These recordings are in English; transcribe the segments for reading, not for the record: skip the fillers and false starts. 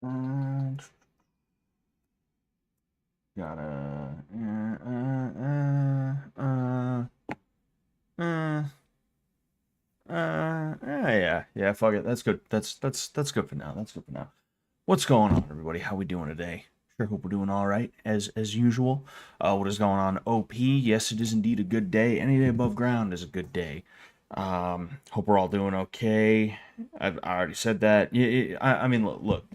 Uh, gotta. Yeah. Fuck it. That's good. That's good for now. That's good for now. What's going on, everybody? How we doing today? Sure, hope we're doing all right as usual. What is going on, OP? Yes, it is indeed a good day. Any day above ground is a good day. Hope we're all doing okay. I already said that. I mean, look.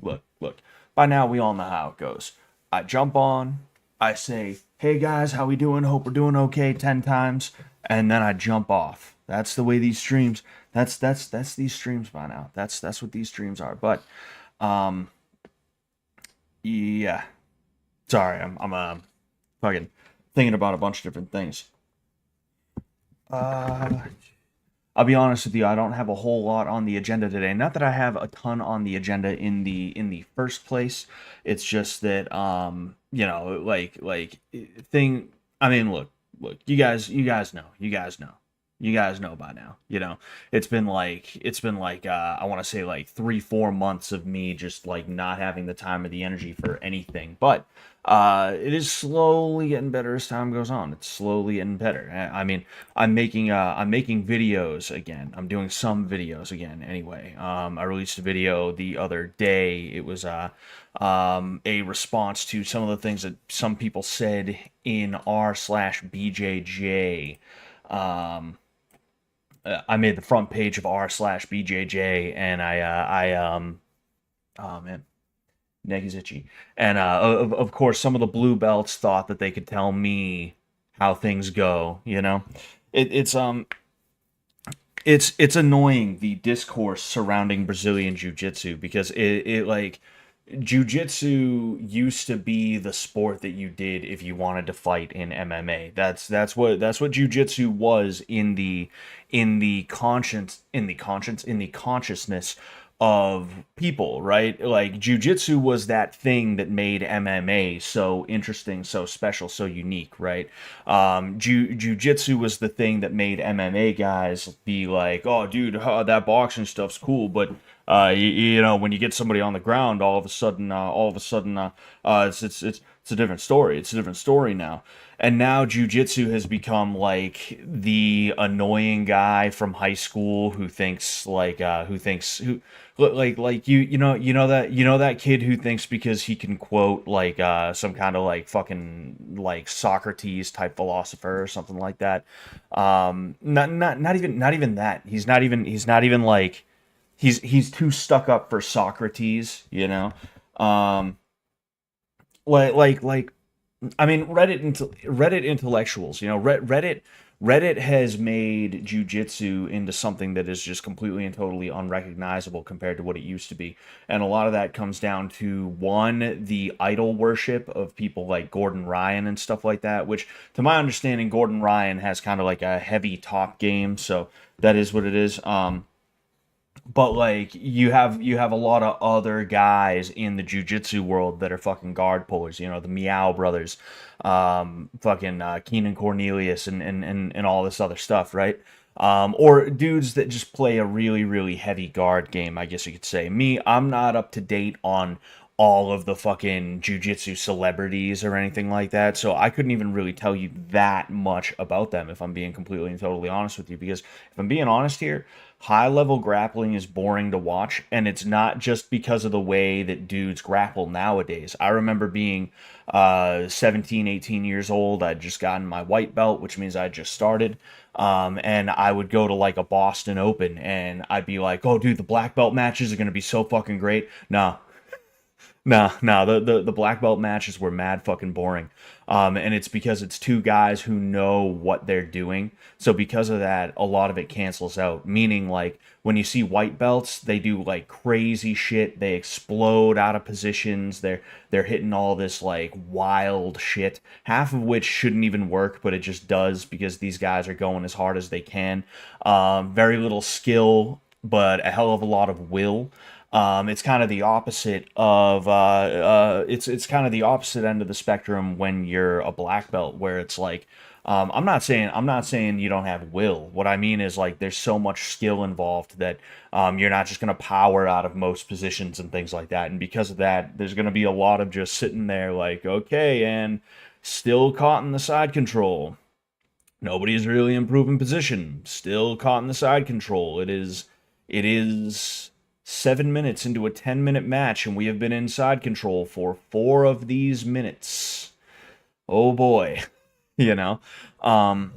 By now, we all know how it goes. I jump on. I say, "Hey guys, how we doing? Hope we're doing okay." 10 times, and then I jump off. That's the way these streams. That's these streams by now. That's what these streams are. But um, yeah. Sorry, I'm fucking thinking about a bunch of different things. Uh, I'll be honest with you, I don't have a whole lot on the agenda today. Not that I have a ton on the agenda in the first place. It's just that like thing. I mean, look, you guys know by now. It's been like I want to say like 3 4 months of me just like not having the time or the energy for anything. But it is slowly getting better as time goes on. It's slowly getting better. I mean, I'm making videos again. I'm doing some videos again. Anyway, I released a video the other day. It was a response to some of the things that some people said in r/bjj. Um, I made the front page of r/bjj, and oh man, neck is itchy. And of course, some of the blue belts thought that they could tell me how things go. It's annoying, the discourse surrounding Brazilian jiu-jitsu, because it like jiu-jitsu used to be the sport that you did if you wanted to fight in MMA. That's what jiu-jitsu was in the consciousness of people, right? Like jiu-jitsu was that thing that made MMA so interesting, so special, so unique, right? Jiu-jitsu was the thing that made MMA guys be like, "Oh, dude, that boxing stuff's cool," but when you get somebody on the ground, it's a different story. It's a different story now. And now jujitsu has become like the annoying guy from high school who thinks who like that kid who thinks because he can quote like some kind of like fucking like Socrates type philosopher or something like that. Not even that. He's not even like he's too stuck up for Socrates. Um, like I mean, Reddit intellectuals, Reddit has made jujitsu into something that is just completely and totally unrecognizable compared to what it used to be. And a lot of that comes down to, one, the idol worship of people like Gordon Ryan and stuff like that, which to my understanding, Gordon Ryan has kind of like a heavy top game, so that is what it is. But like you have a lot of other guys in the jujitsu world that are fucking guard pullers. The Meow brothers, fucking Keenan Cornelius, and all this other stuff, right? Or dudes that just play a really really heavy guard game, I guess you could say. Me, I'm not up to date on all of the fucking jujitsu celebrities or anything like that, so I couldn't even really tell you that much about them, if I'm being completely and totally honest with you. Because if I'm being honest here, high level grappling is boring to watch, and it's not just because of the way that dudes grapple nowadays. I remember being 17 18 years old. I'd just gotten my white belt, which means I just started. And I would go to like a Boston Open, and I'd be like, "Oh dude, the black belt matches are going to be so fucking great." No, no, the black belt matches were mad fucking boring. And it's because it's two guys who know what they're doing. So because of that, a lot of it cancels out. Meaning, like, when you see white belts, they do like crazy shit. They explode out of positions. They're hitting all this like wild shit. Half of which shouldn't even work, but it just does because these guys are going as hard as they can. Very little skill, but a hell of a lot of will. It's kind of the opposite of it's kind of the opposite end of the spectrum when you're a black belt, where it's like I'm not saying you don't have will. What I mean is like there's so much skill involved that you're not just gonna power out of most positions and things like that. And because of that, there's gonna be a lot of just sitting there like, okay, and still caught in the side control. Nobody's really improving position. Still caught in the side control. It is 7 minutes into a 10-minute match, and we have been in side control for 4 of these minutes. Oh boy, you know. Um,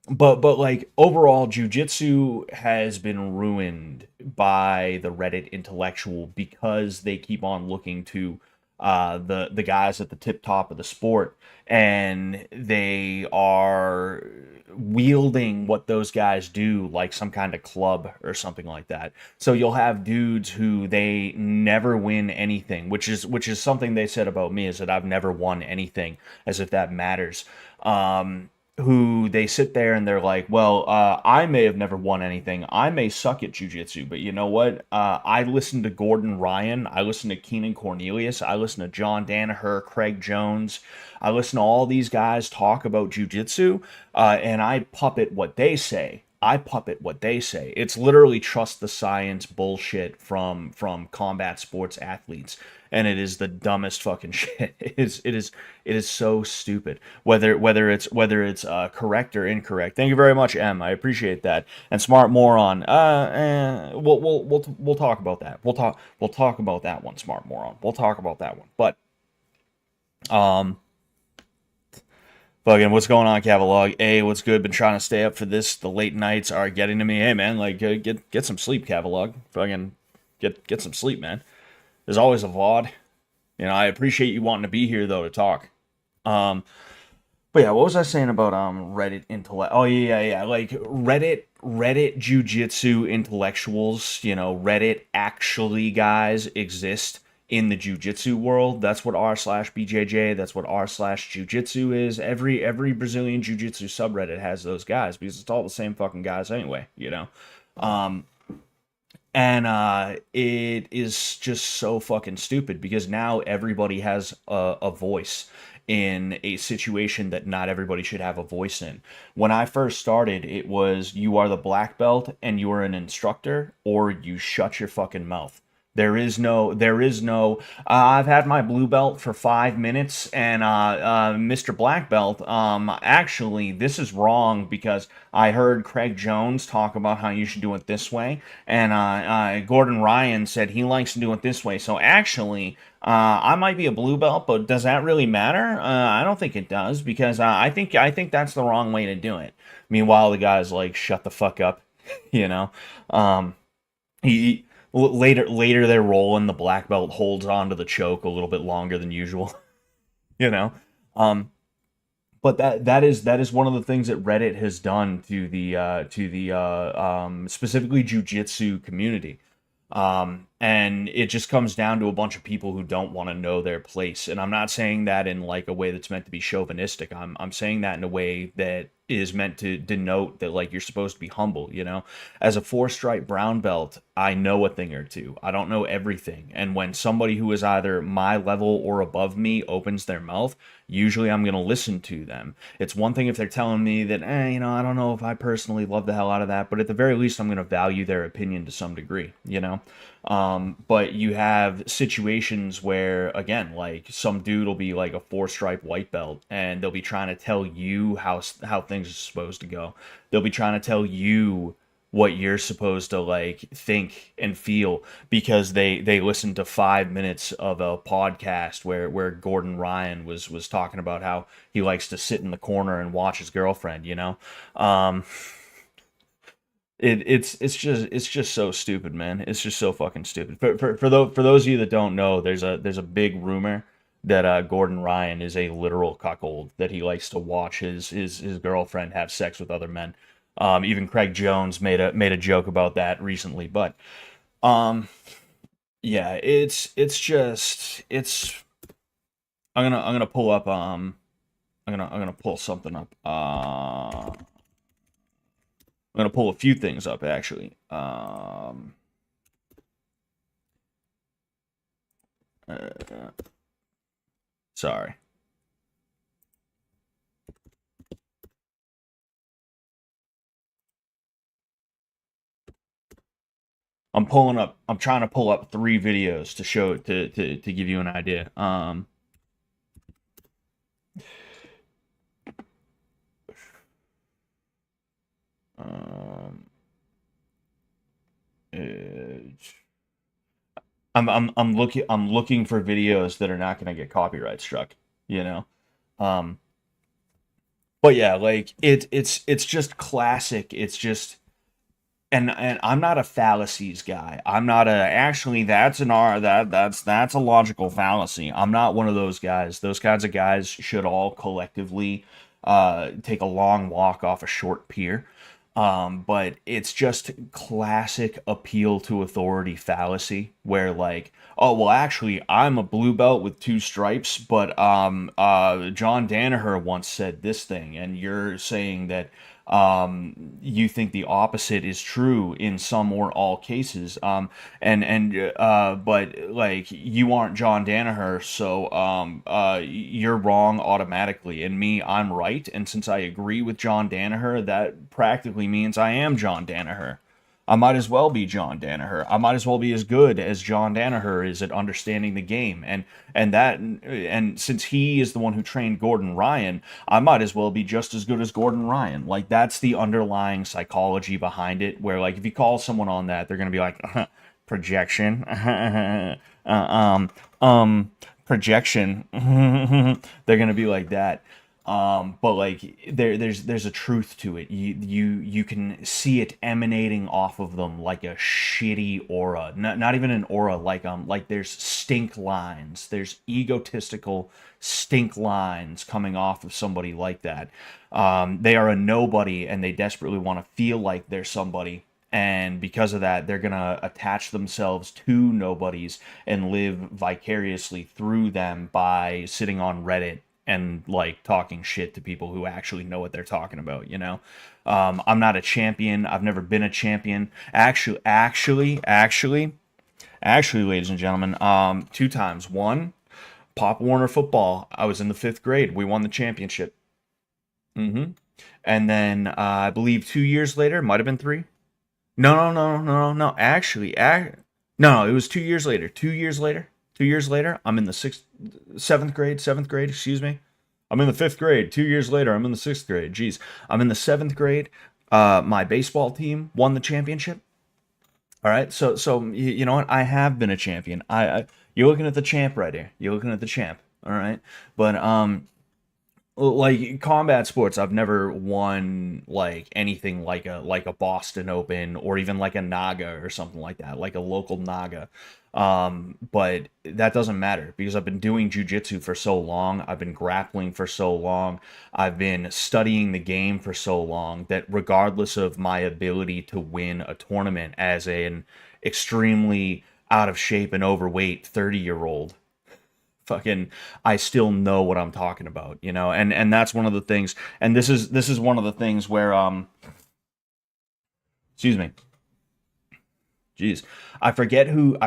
but like overall, jujitsu has been ruined by the Reddit intellectual because they keep on looking to the guys at the tip top of the sport, and they are wielding what those guys do like some kind of club or something like that. So you'll have dudes who they never win anything, which is something they said about me, is that I've never won anything, as if that matters. Who they sit there and they're like, well, I may have never won anything. I may suck at jujitsu, but you know what? I listened to Gordon Ryan. I listened to Keenan Cornelius. I listened to John Danaher, Craig Jones. I listen to all these guys talk about jujitsu, and I puppet what they say. I puppet what they say. It's literally trust the science bullshit from combat sports athletes, and it is the dumbest fucking shit. It is so stupid. Whether it's correct or incorrect. Thank you very much, M. I appreciate that. And smart moron. We'll talk about that. We'll talk about that one, smart moron. We'll talk about that one. But um. Fucking, what's going on, Cavalog? Hey, what's good? Been trying to stay up for this. The late nights are getting to me. Hey, man, like, get some sleep, Cavalog. Fucking, get some sleep, man. There's always a VOD. I appreciate you wanting to be here though to talk. Um, but yeah, what was I saying about Reddit intellect? Oh yeah, like Reddit jujitsu intellectuals. Reddit actually guys exist in the jujitsu world. That's what r/BJJ. That's what r/jujitsu is. Every Brazilian jujitsu subreddit has those guys because it's all the same fucking guys anyway. Um, and it is just so fucking stupid because now everybody has a voice in a situation that not everybody should have a voice in. When I first started, it was you are the black belt and you are an instructor, or you shut your fucking mouth. There is no. I've had my blue belt for 5 minutes, and Mr. Black Belt. Actually, this is wrong because I heard Craig Jones talk about how you should do it this way, and Gordon Ryan said he likes to do it this way. So actually, I might be a blue belt, but does that really matter? I don't think it does because I think that's the wrong way to do it. Meanwhile, the guy's like, "Shut the fuck up," you know. Um, he later they're rolling. The black belt holds onto the choke a little bit longer than usual, you know. Um, but that is one of the things that Reddit has done to the specifically jujitsu community. And it just comes down to a bunch of people who don't want to know their place. And I'm not saying that in like a way that's meant to be chauvinistic. I'm saying that in a way that is meant to denote that like you're supposed to be humble. As a four-stripe brown belt, I know a thing or two. I don't know everything. And when somebody who is either my level or above me opens their mouth, usually I'm going to listen to them. It's one thing if they're telling me that, I don't know if I personally love the hell out of that, but at the very least, I'm going to value their opinion to some degree. But you have situations where, again, like some dude will be like a four-stripe white belt, and they'll be trying to tell you how things are supposed to go. They'll be trying to tell you what you're supposed to like think and feel because they listened to 5 minutes of a podcast where Gordon Ryan was talking about how he likes to sit in the corner and watch his girlfriend. Um, it's just so stupid, man. It's just so fucking stupid. For those of you that don't know, there's a big rumor that Gordon Ryan is a literal cuckold, that he likes to watch his girlfriend have sex with other men. Even Craig Jones made a joke about that recently. But um, yeah, it's. I'm gonna pull up I'm gonna pull something up. I'm gonna pull a few things up actually. Uh, sorry. I'm trying to pull up three videos to show to give you an idea. Um uh, I'm looking for videos that are not going to get copyright struck, you know. Um but yeah, like it's just classic. It's just and I'm not a fallacies guy. I'm not a actually that's an R that's a logical fallacy. I'm not one of those guys. Those kinds of guys should all collectively take a long walk off a short pier. But it's just classic appeal to authority fallacy where like, oh well actually I'm a blue belt with two stripes, but John Danaher once said this thing and you're saying that you think the opposite is true in some or all cases. But like you aren't John Danaher, so you're wrong automatically. And me, I'm right. And since I agree with John Danaher, that practically means I am John Danaher. I might as well be John Danaher. I might as well be as good as John Danaher is at understanding the game. And since he is the one who trained Gordon Ryan, I might as well be just as good as Gordon Ryan. Like that's the underlying psychology behind it. Where like if you call someone on that, they're gonna be like projection, um, um, projection. They're gonna be like that. But like there's a truth to it. You can see it emanating off of them like a shitty aura. Not even an aura, like there's stink lines. There's egotistical stink lines coming off of somebody like that. They are a nobody and they desperately want to feel like they're somebody. And because of that, they're gonna attach themselves to nobodies and live vicariously through them by sitting on Reddit and like talking shit to people who actually know what they're talking about, you know. I'm not a champion. I've never been a champion. Actually, ladies and gentlemen, two times. One, Pop Warner football. I was in the fifth grade. We won the championship. Mm-hmm. And then I believe 2 years later, might have been three. No. No. It was 2 years later. 2 years later. 2 years later, I'm in the seventh grade. Seventh grade. Excuse me. I'm in the fifth grade. 2 years later, I'm in the sixth grade. Jeez, I'm in the seventh grade. My baseball team won the championship. All right, so you know what? I have been a champion. You're looking at the champ right here. You're looking at the champ. All right, but like combat sports, I've never won like anything like a Boston Open or even like a Naga or something like that, like a local Naga. But that doesn't matter because I've been doing jujitsu for so long. I've been grappling for so long. I've been studying the game for so long that regardless of my ability to win a tournament as an extremely out of shape and overweight 30-year-old, fucking I still know what I'm talking about, you know. And that's one of the things, and this is one of the things where excuse me. Jeez. I forget who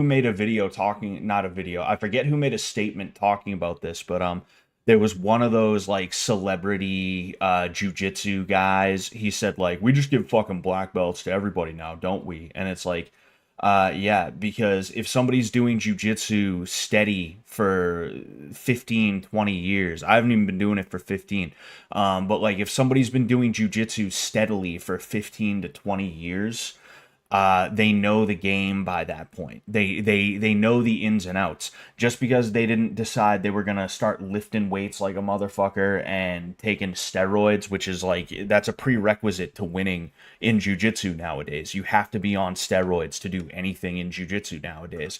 made a video talking, not a video. I forget who made a statement talking about this, but there was one of those like celebrity jujitsu guys. He said like we just give fucking black belts to everybody now, don't we? And it's like yeah, because if somebody's doing jujitsu steady for 15, 20 years, I haven't even been doing it for 15. But like if somebody's been doing jujitsu steadily for 15 to 20 years, they know the game by that point. They know the ins and outs. Just because they didn't decide they were gonna start lifting weights like a motherfucker and taking steroids, which is like that's a prerequisite to winning in jujitsu nowadays. You have to be on steroids to do anything in jujitsu nowadays.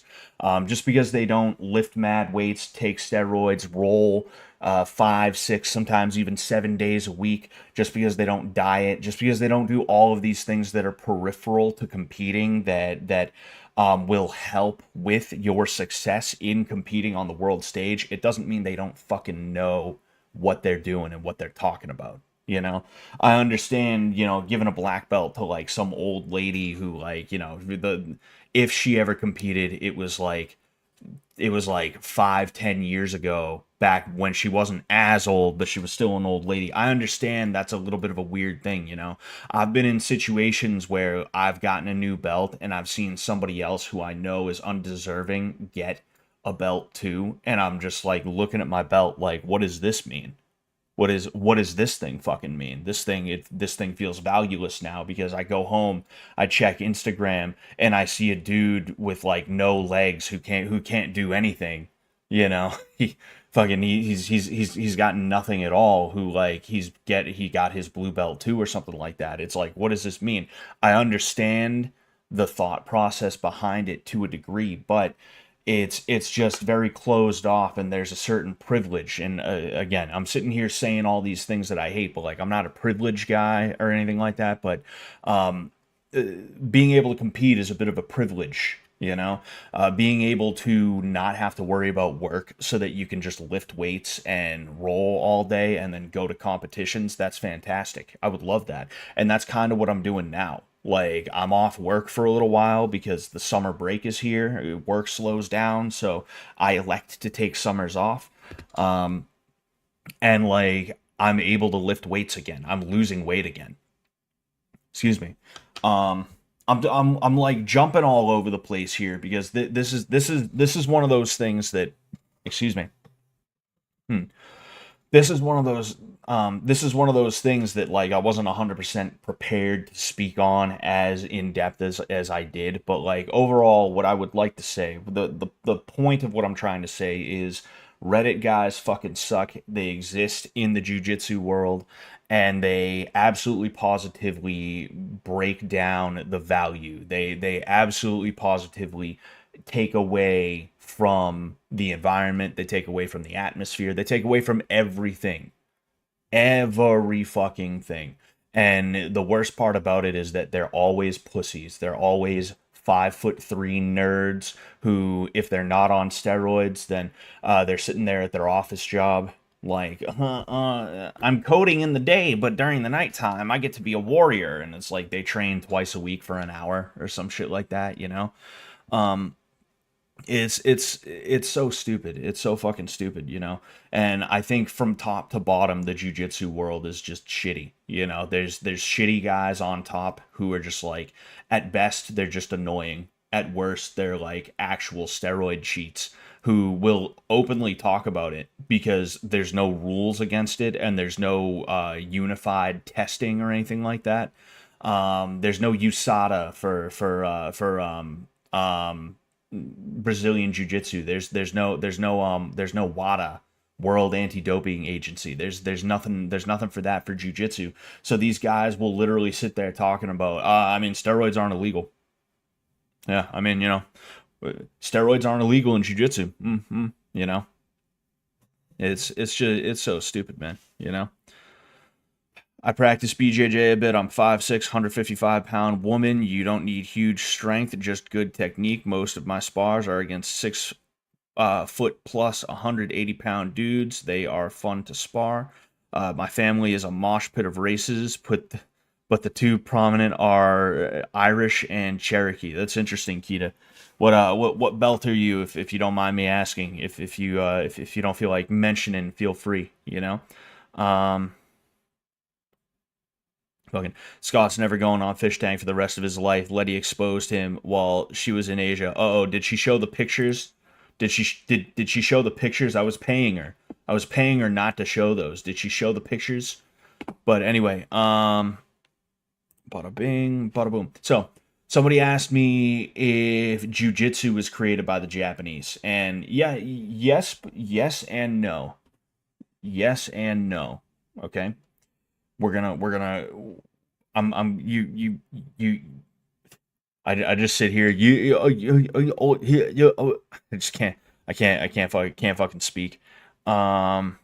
Just because they don't lift mad weights, take steroids, roll 5, 6, sometimes even 7 days a week, just because they don't diet, just because they don't do all of these things that are peripheral to competing that will help with your success in competing on the world stage, it doesn't mean they don't fucking know what they're doing and what they're talking about. You know, I understand, you know, giving a black belt to like some old lady who like, you know, the if she ever competed, it was like it was like 5, 10 years ago, back when she wasn't as old, but she was still an old lady. I understand that's a little bit of a weird thing, you know. I've been in situations where I've gotten a new belt and I've seen somebody else who I know is undeserving get a belt too, and I'm just like looking at my belt like, what does this mean? What does this thing fucking mean? This thing feels valueless now because I go home, I check Instagram, and I see a dude with like no legs who can't do anything. You know, he's got nothing at all. Who like he got his blue belt too or something like that. It's like, what does this mean? I understand the thought process behind it to a degree, but it's just very closed off, and there's a certain privilege. And again, I'm sitting here saying all these things that I hate, but like, I'm not a privileged guy or anything like that, but um being able to compete is a bit of a privilege, you know. Being able to not have to worry about work so that you can just lift weights and roll all day and then go to competitions, that's fantastic. I would love that. And that's kind of what I'm doing now. Like, I'm off work for a little while because the summer break is here. Work slows down, so I elect to take summers off. Um, and like, I'm able to lift weights again. I'm losing weight again. Excuse me. Um, I'm like jumping all over the place here because this is one of those things that, excuse me. Hmm. This is one of those things that like I wasn't 100% prepared to speak on as in depth as I did, but like overall what I would like to say, the point of what I'm trying to say is Reddit guys fucking suck. They exist in the jiu-jitsu world, and they absolutely positively break down the value. They absolutely positively take away from the environment, they take away from the atmosphere, they take away from everything. Every fucking thing. And the worst part about it is that they're always pussies. They're always 5'3" nerds who, if they're not on steroids, then they're sitting there at their office job like, I'm coding in the day, but during the nighttime, I get to be a warrior. And it's like they train twice a week for an hour or some shit like that, you know? Um, it's so stupid. It's so fucking stupid, you know. And I think from top to bottom, the jujitsu world is just shitty. You know, there's shitty guys on top who are just like, at best they're just annoying. At worst, they're like actual steroid cheats who will openly talk about it because there's no rules against it and there's no unified testing or anything like that. There's no USADA for Brazilian Jiu-Jitsu. There's no WADA, World Anti-Doping Agency. There's nothing for that for Jiu-Jitsu. So these guys will literally sit there talking about I mean, steroids aren't illegal. Yeah, I mean, you know, steroids aren't illegal in Jiu-Jitsu. You know. It's so stupid, man, you know. I practice BJJ a bit. I'm 5'6", 155-pound woman. You don't need huge strength, just good technique. Most of my spars are against 6 foot plus 180-pound dudes. They are fun to spar. My family is a mosh pit of races, but the two prominent are Irish and Cherokee. That's interesting, Kita. What belt are you, if you don't mind me asking? If you don't feel like mentioning, feel free, you know. Um, Fucking Scott's never going on fish tank for the rest of his life. Letty exposed him while she was in Asia. Oh, did she show the pictures? Did she show the pictures? I was paying her. I was paying her not to show those. Did she show the pictures? But anyway, bada bing, bada boom. So somebody asked me if jujitsu was created by the Japanese, and yeah, yes and no, yes and no. Okay, we're gonna I'm you I just sit here I just can't fucking speak. um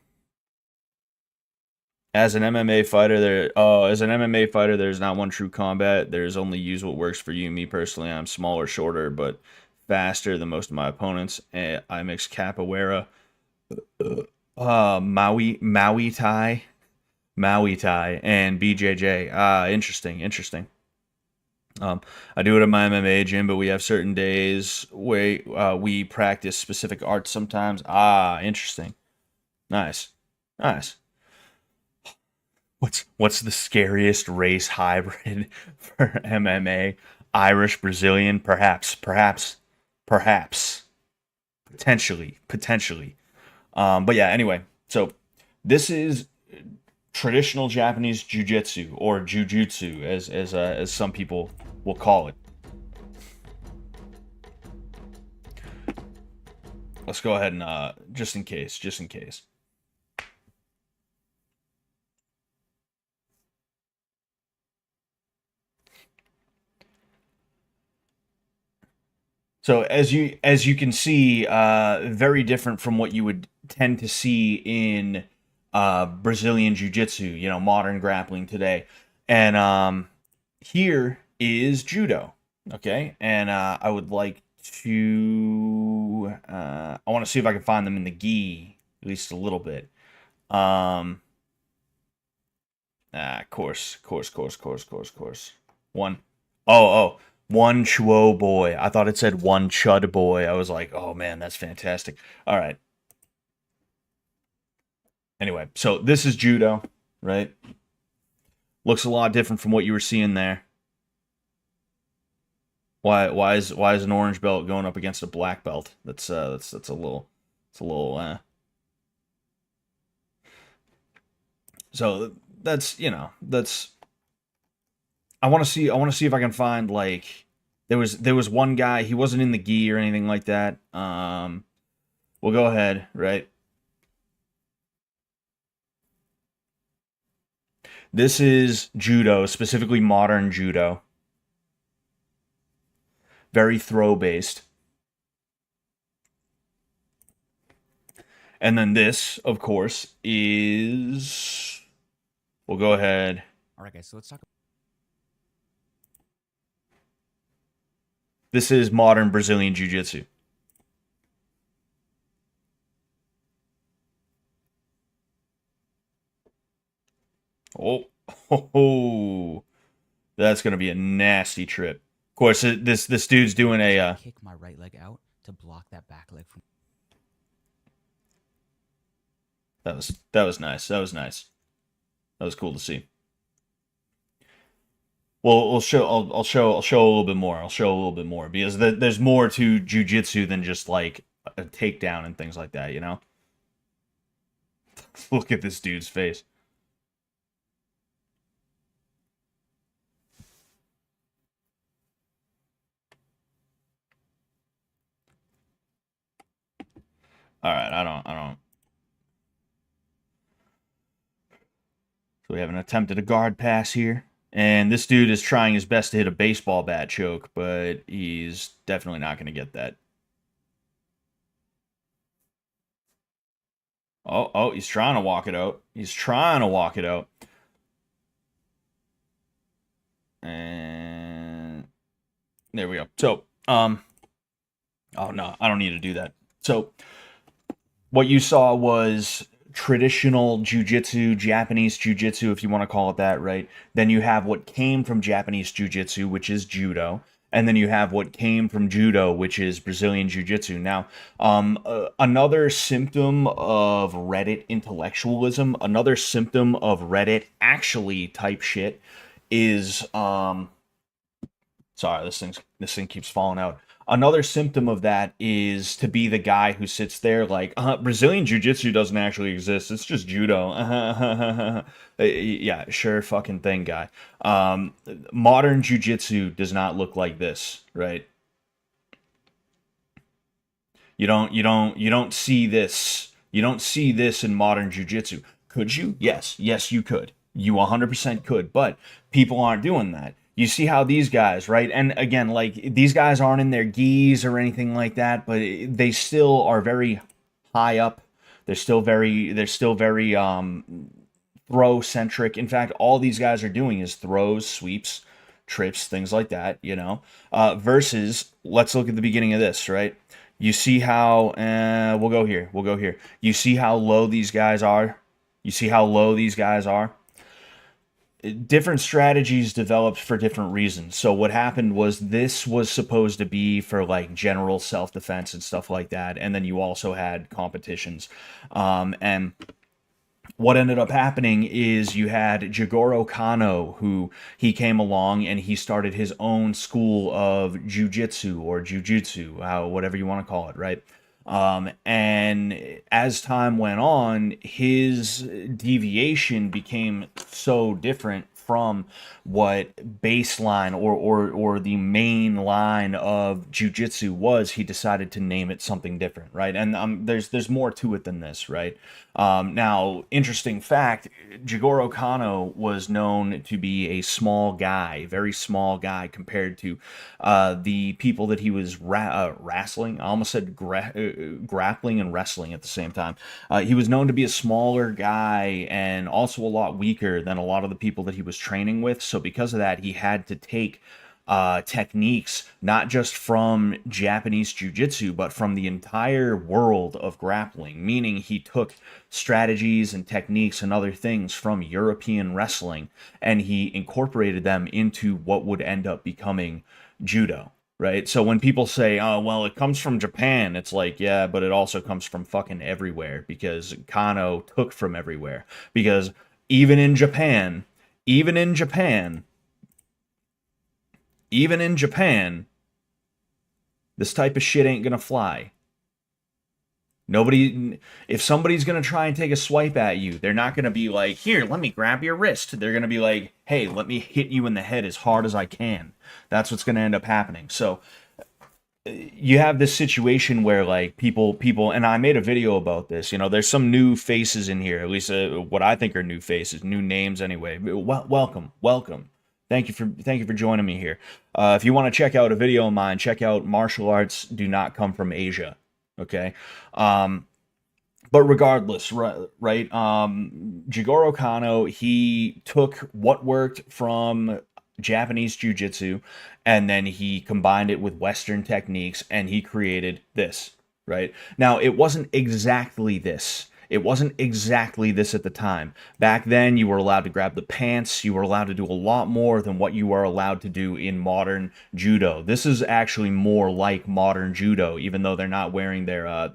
as an MMA fighter, there's not one true combat. There's only use what works for you. Me personally, I'm smaller, shorter, but faster than most of my opponents. I mix capoeira, Maui Thai, and BJJ. Interesting, interesting. I do it at my MMA gym, but we have certain days where we practice specific arts sometimes. Ah, interesting. Nice. Nice. What's the scariest race hybrid for MMA? Irish Brazilian? Perhaps, potentially. But yeah, anyway, so this is traditional Japanese jiu-jitsu or jujutsu, as some people will call it. Let's go ahead and just in case. So as you can see, very different from what you would tend to see in Brazilian jiu-jitsu, modern grappling today. And here is judo, okay? And I would like to, I want to see if I can find them in the gi, at least a little bit. Um, course. One. Oh, one chuo boy. I thought it said one chud boy. I was like, oh man, that's fantastic. All right. Anyway, so this is judo, right? Looks a lot different from what you were seeing there. Why is an orange belt going up against a black belt? That's a little it's a little so that's I want to see if I can find like there was one guy, he wasn't in the gi or anything like that. We'll go ahead, right? This is judo, specifically modern judo, very throw based. And then this, of course, is we'll go ahead. All right, guys. So let's talk. This is modern Brazilian jiu-jitsu. Oh, oh, that's gonna be a nasty trip. Of course, this dude's doing a. Kick my right leg out to block that back leg from. That was nice. That was nice. That was cool to see. Well, I'll show a little bit more. I'll show a little bit more because there's more to jujitsu than just like a takedown and things like that. Look at this dude's face. All right, I don't. So we have an attempt at a guard pass here. And this dude is trying his best to hit a baseball bat choke, but he's definitely not going to get that. Oh, he's trying to walk it out. He's trying to walk it out. And there we go. So, oh no, I don't need to do that. So, what you saw was traditional jujitsu, Japanese jujitsu, if you want to call it that, right? Then you have what came from Japanese jujitsu, which is judo. And then you have what came from judo, which is Brazilian jiu-jitsu. Now, another symptom of Reddit intellectualism, another symptom of Reddit actually type shit is sorry, this thing keeps falling out. Another symptom of that is to be the guy who sits there like, Brazilian jiu-jitsu doesn't actually exist. It's just judo. Yeah, sure fucking thing, guy. Modern jiu-jitsu does not look like this, right? You don't see this. You don't see this in modern jiu-jitsu. Could you? Yes, you could. You 100% could, but people aren't doing that. You see how these guys, right? And again, like these guys aren't in their gis or anything like that, but they still are very high up. They're still very throw centric. In fact, all these guys are doing is throws, sweeps, trips, things like that, versus let's look at the beginning of this, right? You see how we'll go here. We'll go here. You see how low these guys are? You see how low these guys are? different strategies developed for different reasons. So what happened was this was supposed to be for like general self-defense and stuff like that, and then you also had competitions. And what ended up happening is you had Jigoro Kano, who he came along and he started his own school of jujitsu or jujutsu, whatever you want to call it, right? And as time went on, his deviation became so different from what baseline or the main line of jujitsu was. He decided to name it something different, right? And there's more to it than this, right? Now, interesting fact: Jigoro Kano was known to be a small guy, very small guy compared to the people that he was wrestling. I almost said grappling and wrestling at the same time. He was known to be a smaller guy and also a lot weaker than a lot of the people that he was training with. So because of that, he had to take techniques not just from Japanese jiu-jitsu but from the entire world of grappling, meaning he took strategies and techniques and other things from European wrestling and he incorporated them into what would end up becoming judo, right? So when people say, oh, well, it comes from Japan, it's like, yeah, but it also comes from fucking everywhere because Kano took from everywhere. Because even in Japan, even in Japan, even in Japan, this type of shit ain't gonna fly. Nobody, if somebody's gonna try and take a swipe at you, they're not gonna be like, here, let me grab your wrist. They're gonna be like, hey, let me hit you in the head as hard as I can. That's what's gonna end up happening. So you have this situation where like people, and I made a video about this. You know, there's some new faces in here, at least what I think are new faces, new names anyway. Welcome. Thank you for joining me here. If you want to check out a video of mine, check out Martial Arts Do Not Come from Asia. Okay. But regardless, right? Jigoro Kano, he took what worked from Japanese jiu-jitsu and then he combined it with Western techniques and he created this, right? Now, it wasn't exactly this. It wasn't exactly this at the time. Back then, you were allowed to grab the pants. You were allowed to do a lot more than what you are allowed to do in modern judo. This is actually more like modern judo, even though they're not wearing their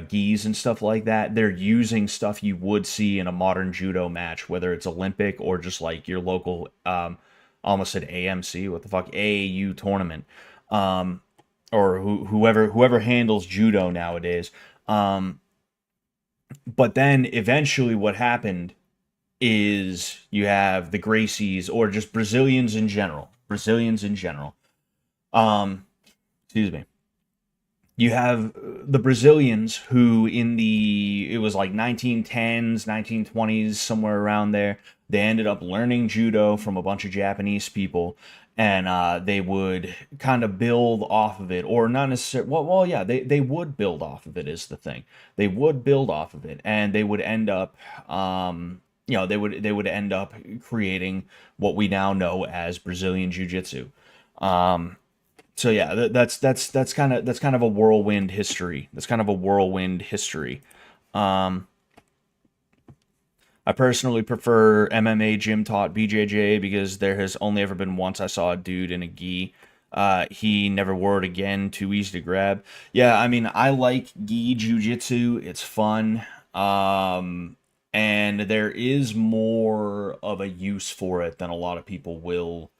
gis and stuff like that. They're using stuff you would see in a modern judo match, whether it's Olympic or just like your local, almost said AMC, what the fuck, AAU tournament, or whoever handles judo nowadays. But then eventually what happened is you have the Gracies or just Brazilians in general. Um, excuse me. You have the Brazilians who it was like 1910s, 1920s, somewhere around there. They ended up learning judo from a bunch of Japanese people, and they would kind of build off of it, or not necessarily. Well, yeah, they would build off of it is the thing. They would build off of it, and they would end up, they would end up creating what we now know as Brazilian Jiu-Jitsu. So yeah, that's kind of a whirlwind history. That's kind of a whirlwind history. Um, I personally prefer MMA gym taught BJJ because there has only ever been once I saw a dude in a gi. He never wore it again. Too easy to grab. Yeah, I mean, I like gi jujitsu. It's fun. And there is more of a use for it than a lot of people will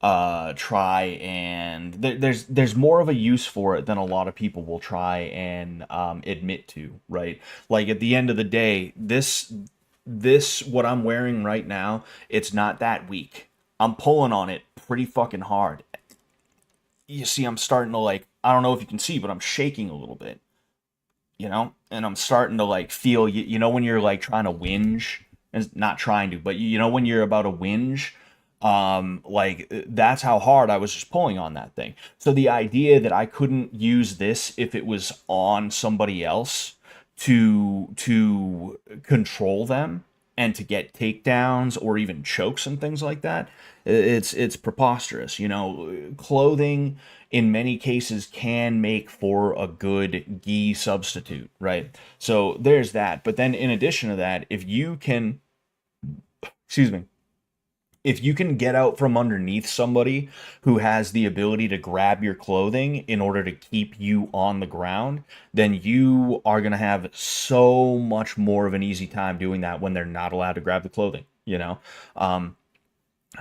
try and there's more of a use for it than a lot of people will try and admit to, right? Like at the end of the day, this what I'm wearing right now, it's not that weak. I'm pulling on it pretty fucking hard. You see, I'm starting to like, I don't know if you can see, but I'm shaking a little bit, you know, and I'm starting to like feel, when you're like trying to whinge, and not trying to, but when you're about to whinge, like that's how hard I was just pulling on that thing. So the idea that I couldn't use this if it was on somebody else to control them and to get takedowns or even chokes and things like that, it's preposterous. Clothing in many cases can make for a good gi substitute, right? So there's that. But then in addition to that, if you can excuse me, if you can get out from underneath somebody who has the ability to grab your clothing in order to keep you on the ground, then you are going to have so much more of an easy time doing that when they're not allowed to grab the clothing, you know?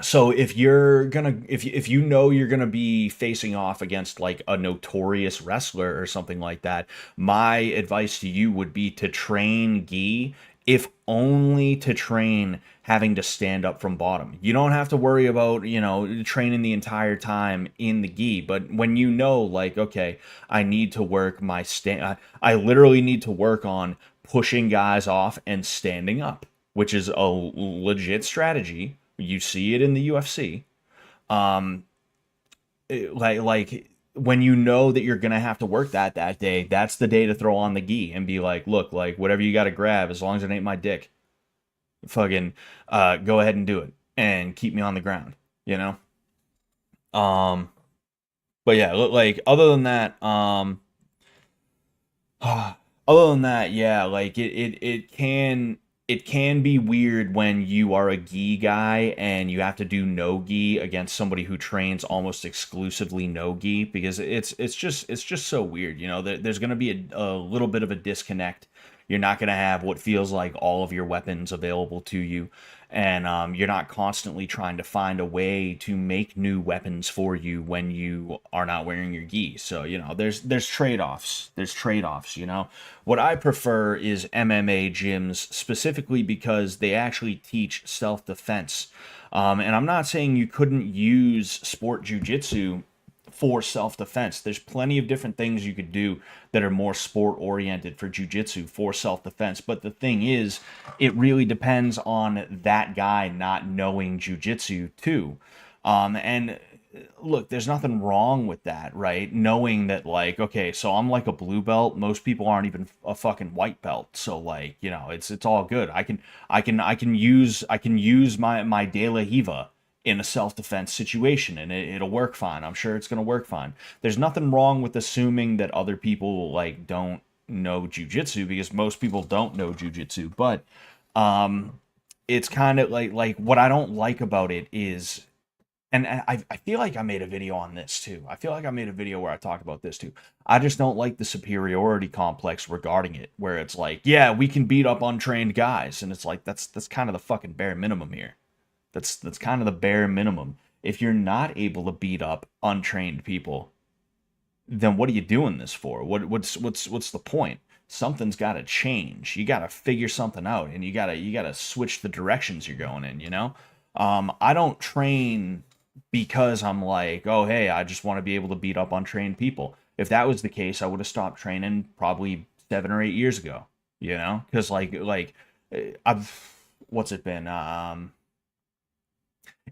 So if you know you're gonna be facing off against like a notorious wrestler or something like that, my advice to you would be to train gi, if only to train having to stand up from bottom. You don't have to worry about, training the entire time in the gi, but when you know, like, okay, I need to work my stand, I literally need to work on pushing guys off and standing up, which is a legit strategy. You see it in the UFC. Um, like when you know that you're gonna have to work that day, that's the day to throw on the gi and be like, look, like whatever you got to grab, as long as it ain't my dick, fucking, go ahead and do it and keep me on the ground, you know. Um, but yeah, like other than that, yeah, like it can be weird when you are a gi guy and you have to do no gi against somebody who trains almost exclusively no gi, because it's just so weird, you know. There's going to be a little bit of a disconnect. You're not going to have what feels like all of your weapons available to you, and you're not constantly trying to find a way to make new weapons for you when you are not wearing your gi. So, there's trade-offs. There's trade-offs, you know. What I prefer is MMA gyms, specifically because they actually teach self-defense. And I'm not saying you couldn't use sport jujitsu for self-defense. There's plenty of different things you could do that are more sport oriented for jujitsu for self-defense. But the thing is, it really depends on that guy not knowing jujitsu too. And look, there's nothing wrong with that, right? Knowing that, like, okay, so I'm like a blue belt. Most people aren't even a fucking white belt. So, like, it's all good. I can use my De La Hiva in a self-defense situation, and it'll work fine. I'm sure it's gonna work fine. There's nothing wrong with assuming that other people like don't know jujitsu, because most people don't know jujitsu. But um, it's kind of like what I don't like about it is, and I feel like I made a video on this too. I feel like I made a video where I talk about this too. I just don't like the superiority complex regarding it, where it's like, yeah, we can beat up untrained guys, and it's like that's kind of the fucking bare minimum here. That's kind of the bare minimum. If you're not able to beat up untrained people, then what are you doing this for? What's the point? Something's got to change. You got to figure something out, and you gotta switch the directions you're going in. I don't train because I'm like, oh hey, I just want to be able to beat up untrained people. If that was the case, I would have stopped training probably 7 or 8 years ago. Because I've what's it been?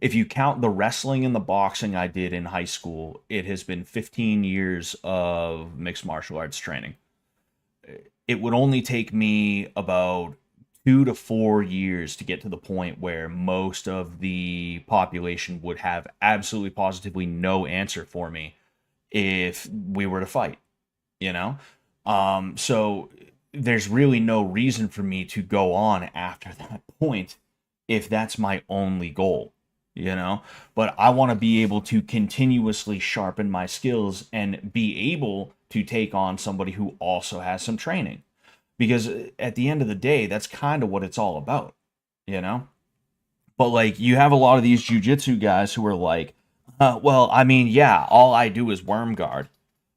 If you count the wrestling and the boxing I did in high school, it has been 15 years of mixed martial arts training. It would only take me about 2 to 4 years to get to the point where most of the population would have absolutely positively no answer for me if we were to fight, you know? So there's really no reason for me to go on after that point if that's my only goal, you know? But I want to be able to continuously sharpen my skills and be able to take on somebody who also has some training. Because at the end of the day, that's kind of what it's all about, you know? But like, you have a lot of these jujitsu guys who are like, well, I mean, yeah, all I do is worm guard,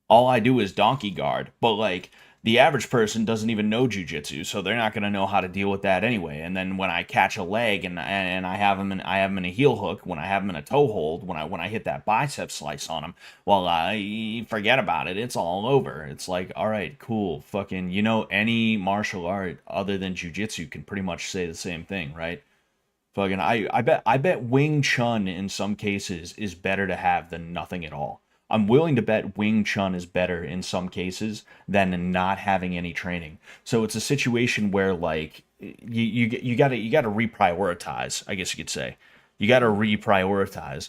all I do is donkey guard. But like, the average person doesn't even know jujitsu, so they're not going to know how to deal with that anyway. And then when I catch a leg and I have him in a heel hook, when I have him in a toe hold, when I hit that bicep slice on him, well, I forget about it. It's all over. It's like, all right, cool, fucking, any martial art other than jujitsu can pretty much say the same thing, right? Fucking, I bet Wing Chun in some cases is better to have than nothing at all. I'm willing to bet Wing Chun is better in some cases than not having any training. So it's a situation where like you gotta reprioritize. I guess you could say you gotta reprioritize.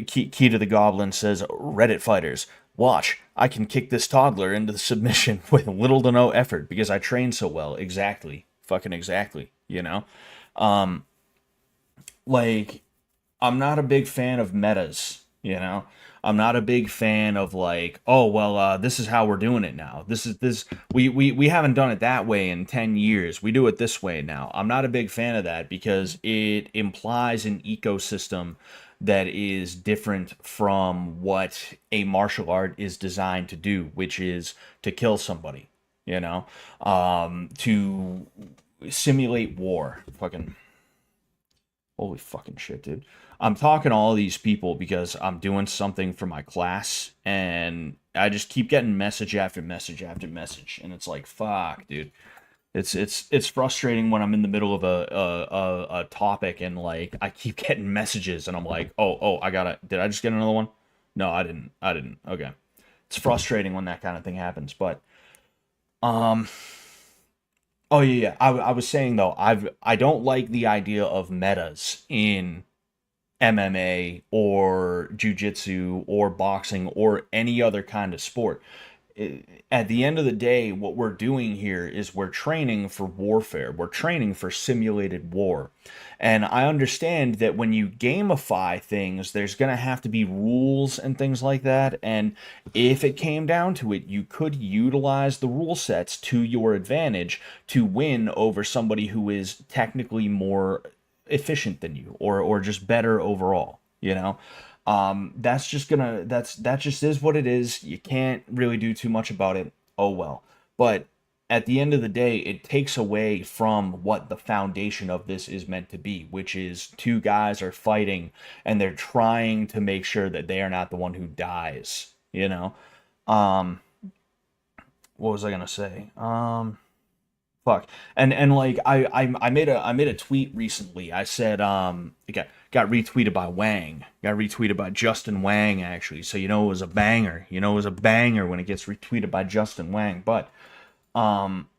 Key to the Goblin says, Reddit fighters, watch. I can kick this toddler into the submission with little to no effort because I train so well. Exactly, fucking exactly. like I'm not a big fan of metas, you know? I'm not a big fan of like, oh well, this is how we're doing it now. We haven't done it that way in 10 years. We do it this way now. I'm not a big fan of that because it implies an ecosystem that is different from what a martial art is designed to do, which is to kill somebody, you know? To simulate war. Fucking holy fucking shit, dude. I'm talking to all these people because I'm doing something for my class, and I just keep getting message after message after message, and it's like, fuck, dude. It's frustrating when I'm in the middle of a topic and like I keep getting messages, and I'm like, oh, I gotta. Did I just get another one? No, I didn't. Okay, it's frustrating when that kind of thing happens, but um. Oh yeah, yeah. I was saying though, I don't like the idea of metas in MMA or jujitsu or boxing or any other kind of sport. At the end of the day, what we're doing here is we're training for warfare. We're training for simulated war. And I understand that when you gamify things, there's going to have to be rules and things like that. And if it came down to it, you could utilize the rule sets to your advantage to win over somebody who is technically more efficient than you or just better overall, you know. That just is what it is. You can't really do too much about it. Oh well. But at the end of the day, it takes away from what the foundation of this is meant to be, which is two guys are fighting and they're trying to make sure that they are not the one who dies, you know. um what was I gonna say? Fuck. And like I made a tweet recently. I said it got retweeted by Wang. Got retweeted by Justin Wang actually. So you know it was a banger. You know it was a banger when it gets retweeted by Justin Wang. But um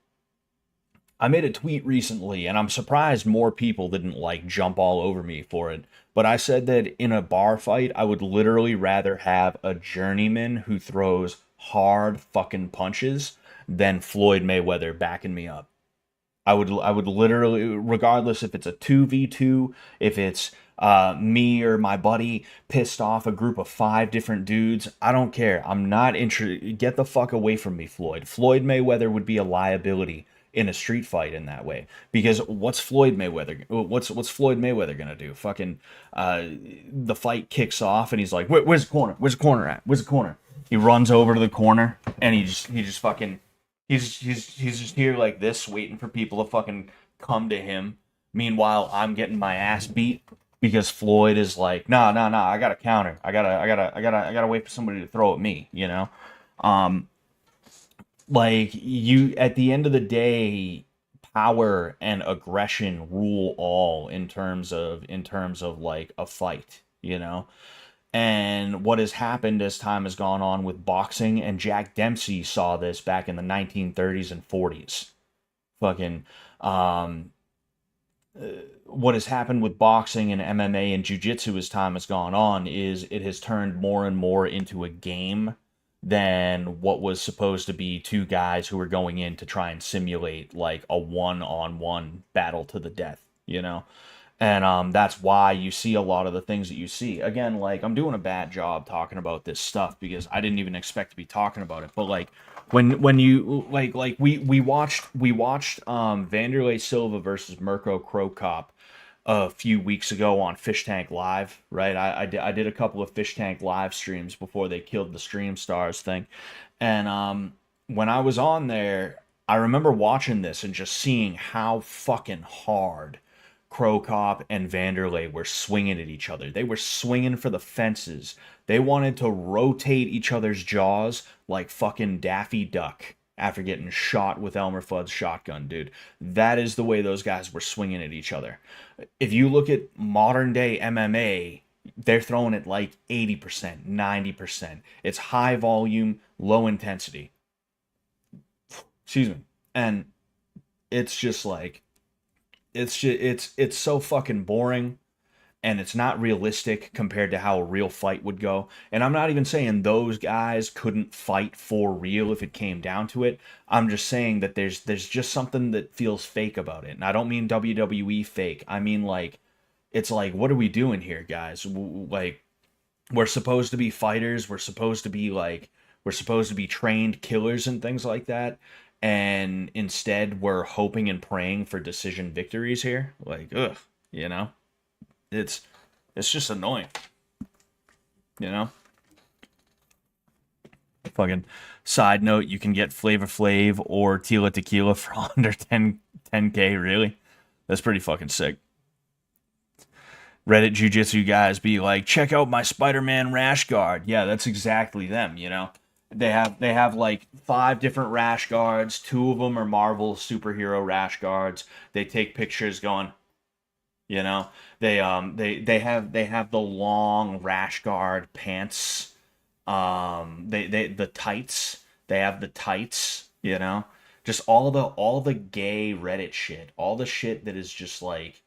I made a tweet recently and I'm surprised more people didn't like jump all over me for it. But I said that in a bar fight, I would literally rather have a journeyman who throws hard fucking punches than Floyd Mayweather backing me up. I would literally, regardless if it's a 2v2, if it's me or my buddy pissed off a group of five different dudes, I don't care. I'm not interested. Get the fuck away from me, Floyd. Floyd Mayweather would be a liability in a street fight in that way because what's Floyd Mayweather? What's Floyd Mayweather gonna do? Fucking the fight kicks off and he's like, Where's the corner? Where's the corner at? Where's the corner?" He runs over to the corner and he just fucking he's just here like this, waiting for people to fucking come to him. Meanwhile, I'm getting my ass beat because Floyd is like, nah, I gotta counter. I gotta wait for somebody to throw at me, you know? Um, like you at the end of the day, power and aggression rule all in terms of like a fight, you know? And what has happened as time has gone on with boxing, and Jack Dempsey saw this back in the 1930s and 40s. Fucking, um, what has happened with boxing and MMA and jiu-jitsu as time has gone on is it has turned more and more into a game than what was supposed to be two guys who were going in to try and simulate like a one-on-one battle to the death, you know? And that's why you see a lot of the things that you see. Again, like I'm doing a bad job talking about this stuff because I didn't even expect to be talking about it. But like when you like we watched Vanderlei Silva versus Mirko Cro Cop a few weeks ago on Fish Tank Live, right? I did a couple of Fish Tank live streams before they killed the Stream Stars thing, and when I was on there, I remember watching this and just seeing how fucking hard Crow Cop and Vanderlei were swinging at each other. They were swinging for the fences. They wanted to rotate each other's jaws like fucking Daffy Duck after getting shot with Elmer Fudd's shotgun, dude. That is the way those guys were swinging at each other. If you look at modern day MMA, they're throwing it like 80%, 90%. It's high volume, low intensity. Excuse me. And it's just like it's so fucking boring and it's not realistic compared to how a real fight would go. And I'm not even saying those guys couldn't fight for real if it came down to it. I'm just saying that there's just something that feels fake about it. And I don't mean WWE fake. I mean like It's like, what are we doing here, guys? Like, we're supposed to be fighters. We're supposed to be like, we're supposed to be trained killers and things like that. And instead, we're hoping and praying for decision victories here. Like, ugh, you know, it's it's just annoying, you know. Fucking side note, you can get Flavor Flav or Tila Tequila for under 10K. Really, that's pretty fucking sick. Reddit jujitsu guys be like, check out my Spider-Man rash guard. Yeah, that's exactly them, you know. They have like 5 different rash guards. 2 of them are Marvel superhero rash guards. They take pictures going, you know. They have the long rash guard pants. They the tights. They have the tights, you know. Just all the gay Reddit shit. All the shit that is just like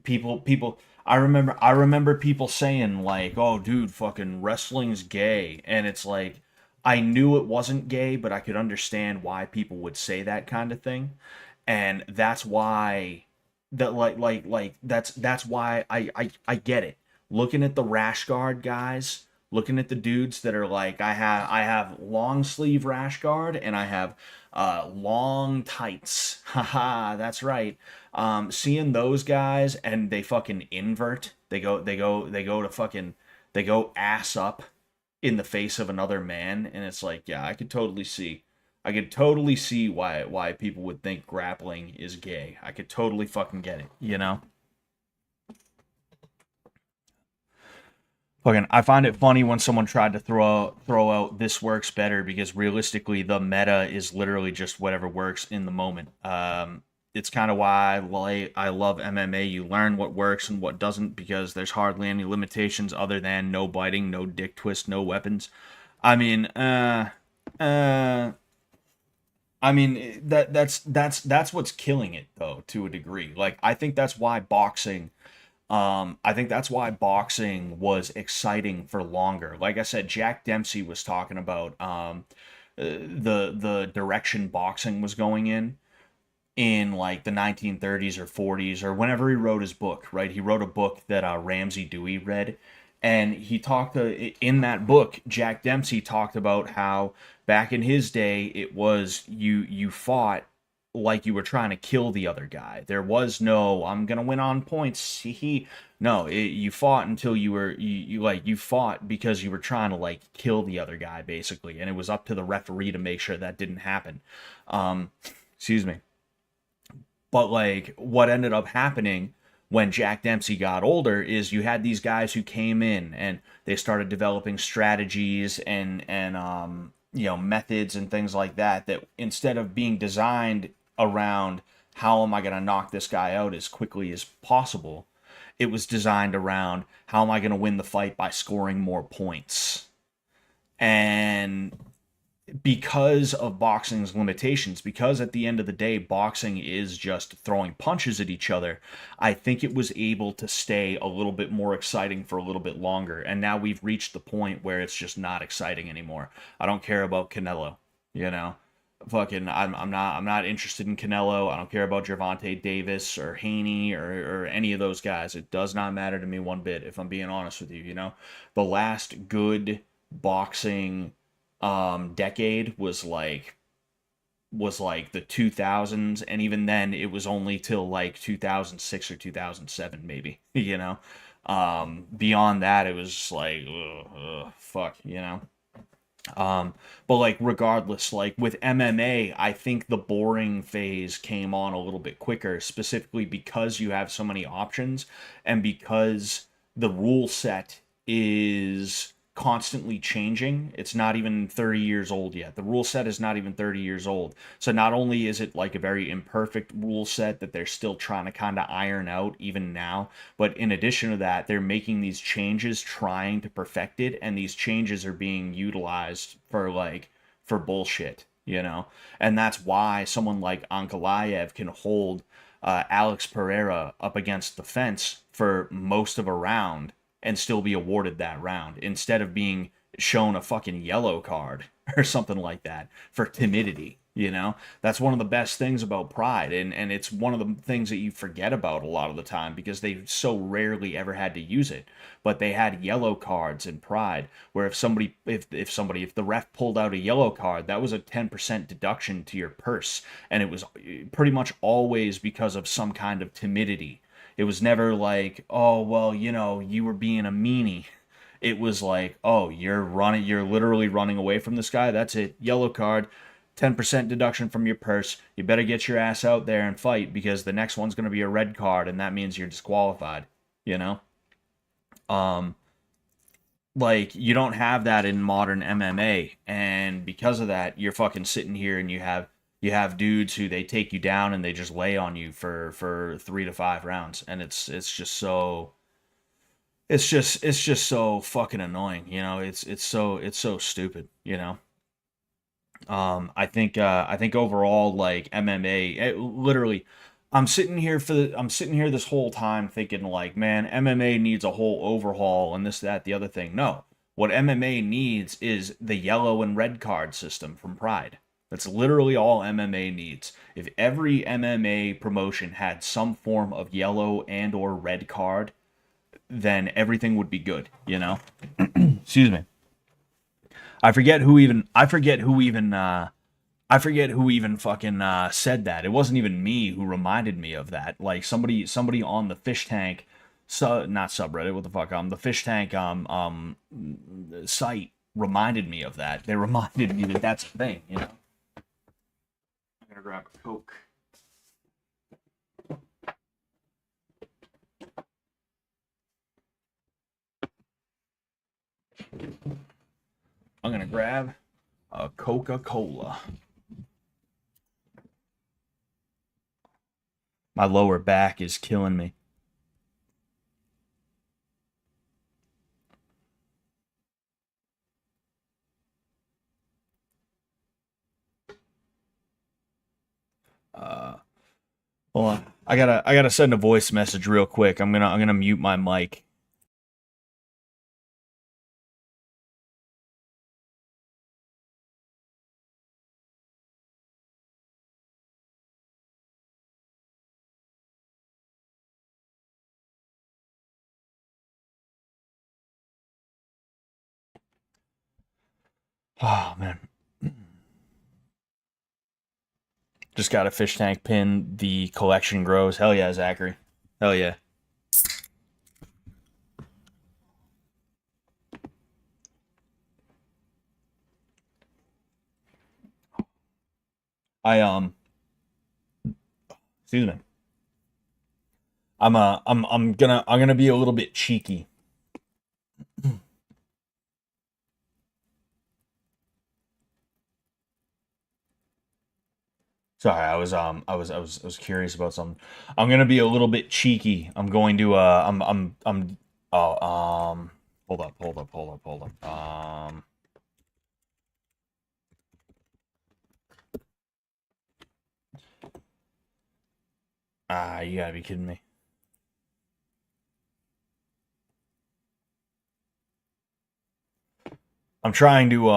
people I remember people saying like, "Oh dude, fucking wrestling's gay." And it's like I knew it wasn't gay, but I could understand why people would say that kind of thing. And that's why that that's why I get it. Looking at the rash guard guys, looking at the dudes that are like, I have long sleeve rash guard and I have long tights. Haha, that's right. Seeing those guys and they fucking invert. They go to fucking they go ass up in the face of another man, and it's like, yeah, I could totally see why people would think grappling is gay. I could totally fucking get it, you know? Fucking, I find it funny when someone tried to throw out this works better because realistically the meta is literally just whatever works in the moment. It's kind of why I love MMA. You learn what works and what doesn't because there's hardly any limitations other than no biting, no dick twist, no weapons. I mean, uh, that's what's killing it though to a degree. Like I think that's why boxing was exciting for longer. Like I said, Jack Dempsey was talking about the direction boxing was going in like the 1930s or 40s or whenever he wrote his book, right? He wrote a book that Ramsey Dewey read, and he talked in that book. Jack Dempsey talked about how back in his day it was you fought like you were trying to kill the other guy. There was no I'm gonna win on points. He no, you fought until you fought because you were trying to like kill the other guy basically, and it was up to the referee to make sure that didn't happen. Um, excuse me. But like what ended up happening when Jack Dempsey got older is you had these guys who came in and they started developing strategies and methods and things like that that instead of being designed around how am I going to knock this guy out as quickly as possible, it was designed around how am I going to win the fight by scoring more points. And because of boxing's limitations, because at the end of the day, boxing is just throwing punches at each other, I think it was able to stay a little bit more exciting for a little bit longer. And now we've reached the point where it's just not exciting anymore. I don't care about Canelo, you know. Fucking, I'm not interested in Canelo. I don't care about Gervonta Davis or Haney or any of those guys. It does not matter to me one bit, if I'm being honest with you. You know, the last good boxing decade was like the 2000s, and even then it was only till like 2006 or 2007 maybe. You know, beyond that it was just like fuck, you know. But like regardless, like with MMA, I think the boring phase came on a little bit quicker, specifically because you have so many options and because the rule set is constantly changing. It's not even 30 years old yet. The rule set is not even 30 years old. So not only is it like a very imperfect rule set that they're still trying to kind of iron out even now, but in addition to that, they're making these changes trying to perfect it, and these changes are being utilized for bullshit, you know. And that's why someone like Ankalaev can hold Alex Pereira up against the fence for most of a round and still be awarded that round instead of being shown a fucking yellow card or something like that for timidity, You know, that's one of the best things about Pride, and it's one of the things that you forget about a lot of the time because they so rarely ever had to use it. But they had yellow cards in Pride, where if the ref pulled out a yellow card, that was a 10% deduction to your purse, and it was pretty much always because of some kind of timidity. It was never like, oh well, you were being a meanie. It was like, oh, you're literally running away from this guy. That's it, yellow card, 10% deduction from your purse. You better get your ass out there and fight because the next one's going to be a red card and that means you're disqualified, you know? Um like you don't have that in modern MMA, and because of that you're fucking sitting here and you have dudes who they take you down and they just lay on you for 3 to 5 rounds, and it's just so fucking annoying, it's so stupid, I think overall, like MMA, literally, I'm sitting here this whole time thinking like, man, MMA needs a whole overhaul and this, that, the other thing. No, what MMA needs is the yellow and red card system from Pride. That's literally all MMA needs. If every MMA promotion had some form of yellow and or red card, then everything would be good. Excuse me. I forget who even fucking said that. It wasn't even me who reminded me of that. Like somebody on the fish tank, not subreddit. What the fuck? The fish tank site reminded me of that. They reminded me that that's a thing. I'm gonna grab a Coke. I'm gonna grab a Coca-Cola. My lower back is killing me. Uh, Hold on. I gotta send a voice message real quick. I'm gonna mute my mic. Oh man. Just got a fish tank pin. The collection grows. Hell yeah, Zachary. Hell yeah. I excuse me. I'm gonna be a little bit cheeky. Sorry, I was curious about something. I'm gonna be a little bit cheeky. I'm going to I'm oh hold up. You gotta be kidding me. I'm trying to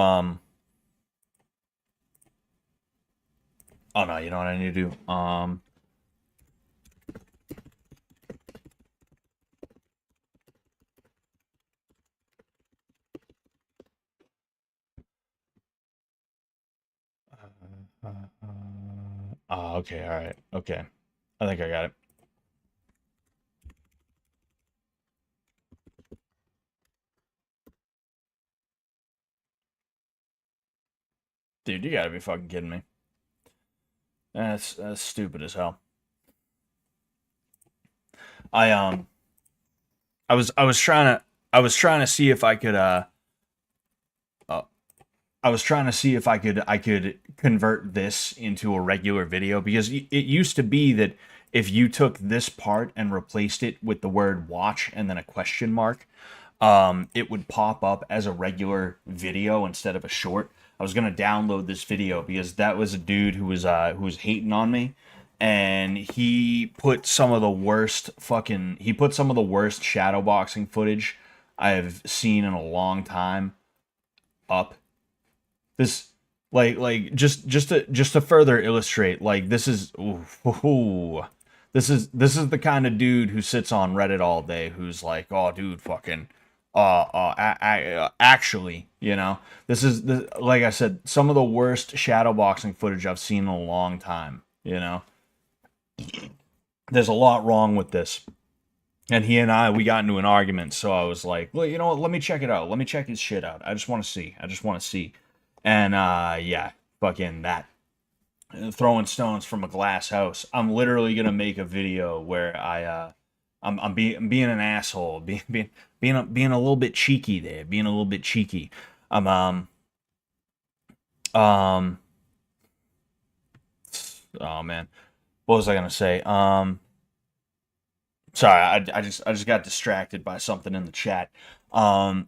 oh no, you know what I need to do? Okay, all right. Okay. I think I got it. Dude, you gotta be fucking kidding me. That's stupid as hell. I I was trying to see if I could uh I was trying to see if I could convert this into a regular video because it used to be that if you took this part and replaced it with the word watch and then a question mark, it would pop up as a regular video instead of a short. I was gonna download this video because that was a dude who was hating on me, and he put some of the worst shadowboxing footage I've seen in a long time up. This Just to further illustrate, like this is the kind of dude who sits on Reddit all day, who's like, oh, dude, fucking, actually, this is like I said, some of the worst shadowboxing footage I've seen in a long time. There's a lot wrong with this. And he and we got into an argument, so I was like, well, you know what, let me check it out. Let me check his shit out. I just want to see. I just want to see. And yeah, fucking that. Throwing stones from a glass house. I'm literally gonna make a video where I'm being an asshole, being a little bit cheeky there, being a little bit cheeky. I'm um oh man, what was I gonna say? Sorry, I just got distracted by something in the chat. Um,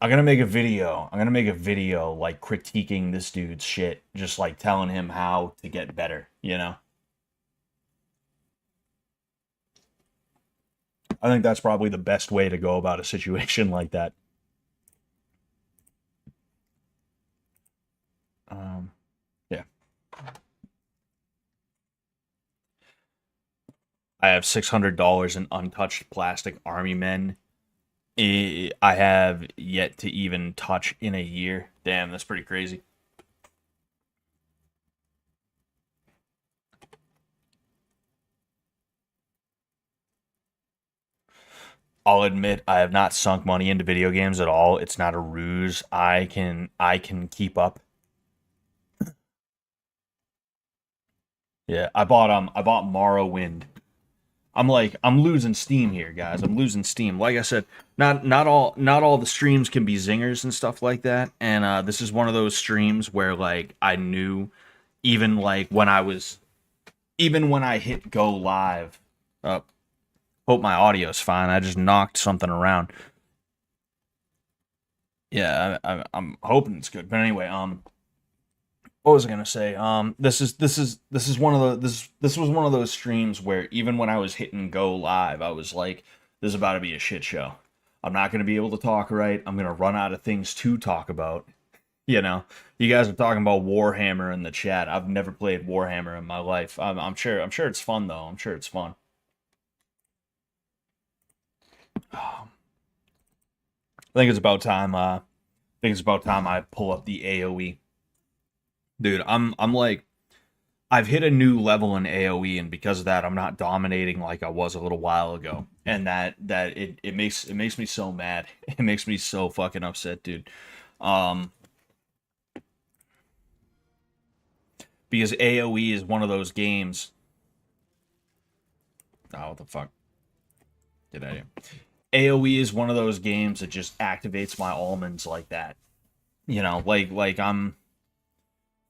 I'm gonna make a video. I'm gonna make a video like critiquing this dude's shit, just like telling him how to get better. I think that's probably the best way to go about a situation like that. Um, yeah, I have $600 in untouched plastic army men. I have yet to even touch in a year. Damn, that's pretty crazy. I'll admit I have not sunk money into video games at all. It's not a ruse. I can keep up. Yeah, I bought Morrowind. I'm losing steam here, guys. I'm losing steam. Like I said, not all the streams can be zingers and stuff like that. And this is one of those streams where like I knew even like even when I hit go live. Hope my audio's fine. I just knocked something around. Yeah, I'm hoping it's good. But anyway, what was I gonna say? This is one of this was one of those streams where even when I was hitting go live, I was like, "This is about to be a shit show. I'm not gonna be able to talk right. I'm gonna run out of things to talk about." You guys are talking about Warhammer in the chat. I've never played Warhammer in my life. I'm sure it's fun though. I'm sure it's fun. I think it's about time. Think it's about time I pull up the AOE, dude. I'm like I've hit a new level in AOE, and because of that, I'm not dominating like I was a little while ago, and it makes me so mad. It makes me so fucking upset, dude. Um, because AOE is one of those games. Oh, what the fuck did I do? AOE is one of those games that just activates my almonds like that. Like I'm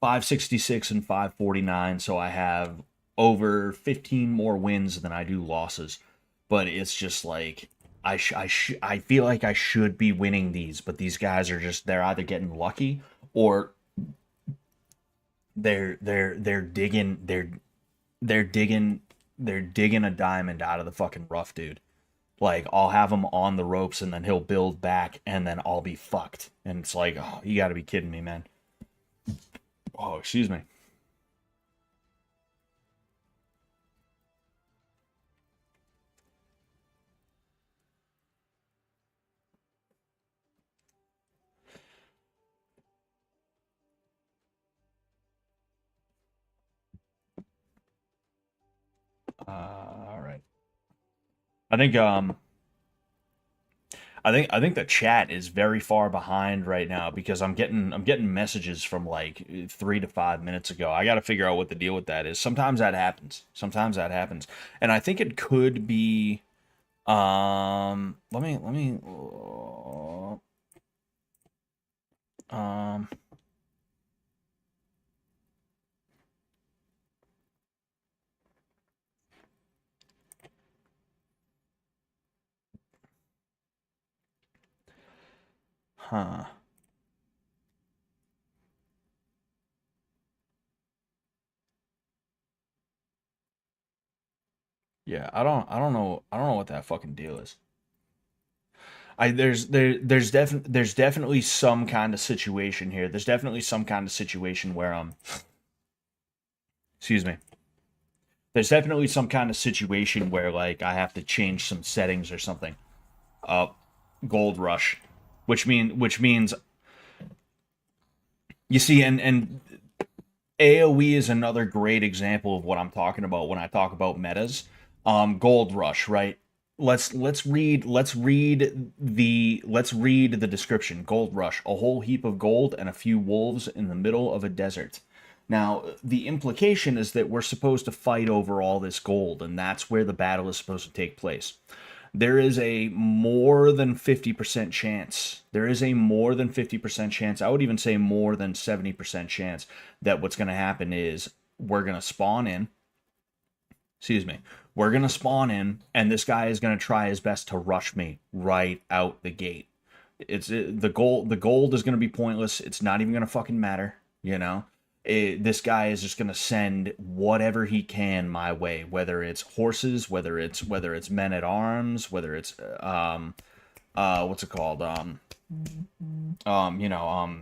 566 and 549, so I have over 15 more wins than I do losses. But it's just like I feel like I should be winning these, but these guys are just they're either getting lucky or they're digging they're digging they're digging a diamond out of the fucking rough, dude. Like I'll have him on the ropes and then he'll build back and then I'll be fucked. And it's like, oh, you got to be kidding me, man. Oh, excuse me. All right. I think I think the chat is very far behind right now because I'm getting messages from like 3 to 5 minutes ago. I got to figure out what the deal with that is. Sometimes that happens. Sometimes that happens, and I think it could be. Let me. Um. Huh. Yeah. I don't know. I don't know what that fucking deal is. There's definitely some kind of situation here. There's definitely some kind of situation where excuse me. There's definitely some kind of situation where like I have to change some settings or something. Uh, Gold Rush, which means you see, and AOE is another great example of what I'm talking about when I talk about metas. Gold Rush, right? Let's read the description. Gold Rush: a whole heap of gold and a few wolves in the middle of a desert. Now, the implication is that we're supposed to fight over all this gold, and that's where the battle is supposed to take place. There is a more than 50% chance. There is a more than 50% chance. I would even say more than 70% chance that what's going to happen is we're going to spawn in. Excuse me. We're going to spawn in, and this guy is going to try his best to rush me right out the gate. The gold. The gold is going to be pointless. It's not even going to fucking matter. You know, this guy is just gonna send whatever he can my way, whether it's horses, whether it's men at arms, whether it's what's it called you know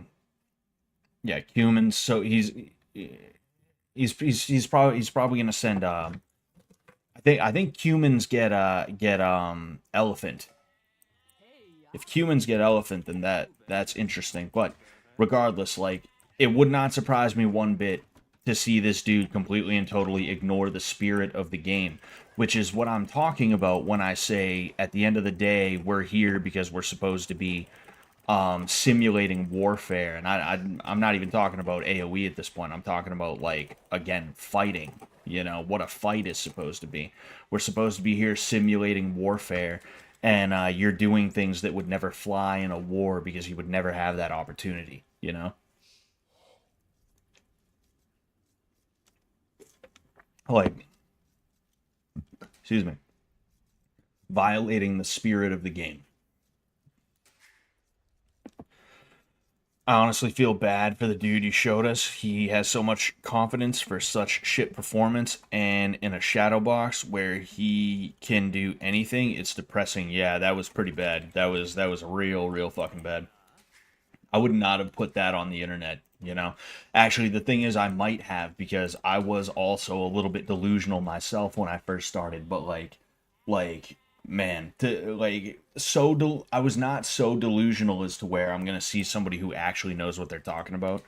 yeah, humans. So he's probably gonna send I think humans get elephant. If humans get elephant, then that's interesting. But regardless, like, it would not surprise me one bit to see this dude completely and totally ignore the spirit of the game, which is what I'm talking about when I say at the end of the day we're here because we're supposed to be simulating warfare. And I'm not even talking about AoE at this point. I'm talking about, like, again, fighting. You know what a fight is supposed to be. We're supposed to be here simulating warfare, and you're doing things that would never fly in a war because you would never have that opportunity. You know, like, excuse me, violating the spirit of the game. I honestly feel bad for the dude you showed us. He has so much confidence for such shit performance, and in a shadow box where he can do anything, it's depressing. Yeah, that was pretty bad. That was real fucking bad. I would not have put that on the internet, you know. Actually, the thing is, I might have, because I was also a little bit delusional myself when I first started. But like, man, I was not so delusional as to where I'm gonna see somebody who actually knows what they're talking about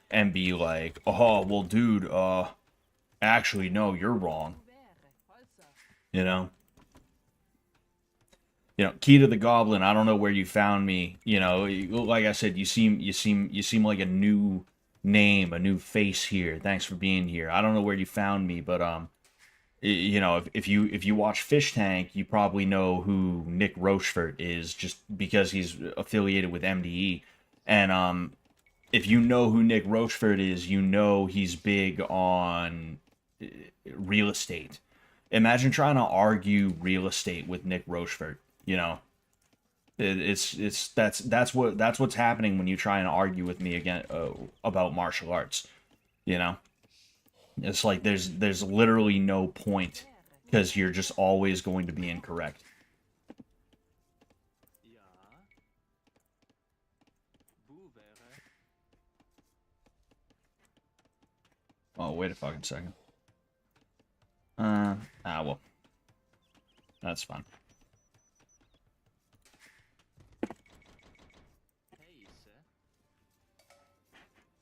and be like, "Oh, well, dude, actually, no, you're wrong." You know. Key to the Goblin. I don't know where you found me. Like I said, you seem like a new name, a new face here. Thanks for being here. I don't know where you found me, but if you watch Fish Tank, you probably know who Nick Rochefort is, just because he's affiliated with MDE. And if you know who Nick Rochefort is, you know he's big on real estate. Imagine trying to argue real estate with Nick Rochefort. You know, it's that's what's happening when you try and argue with me again about martial arts. You know, it's like there's literally no point, because you're just always going to be incorrect. Oh, wait a fucking second. Well, that's fine.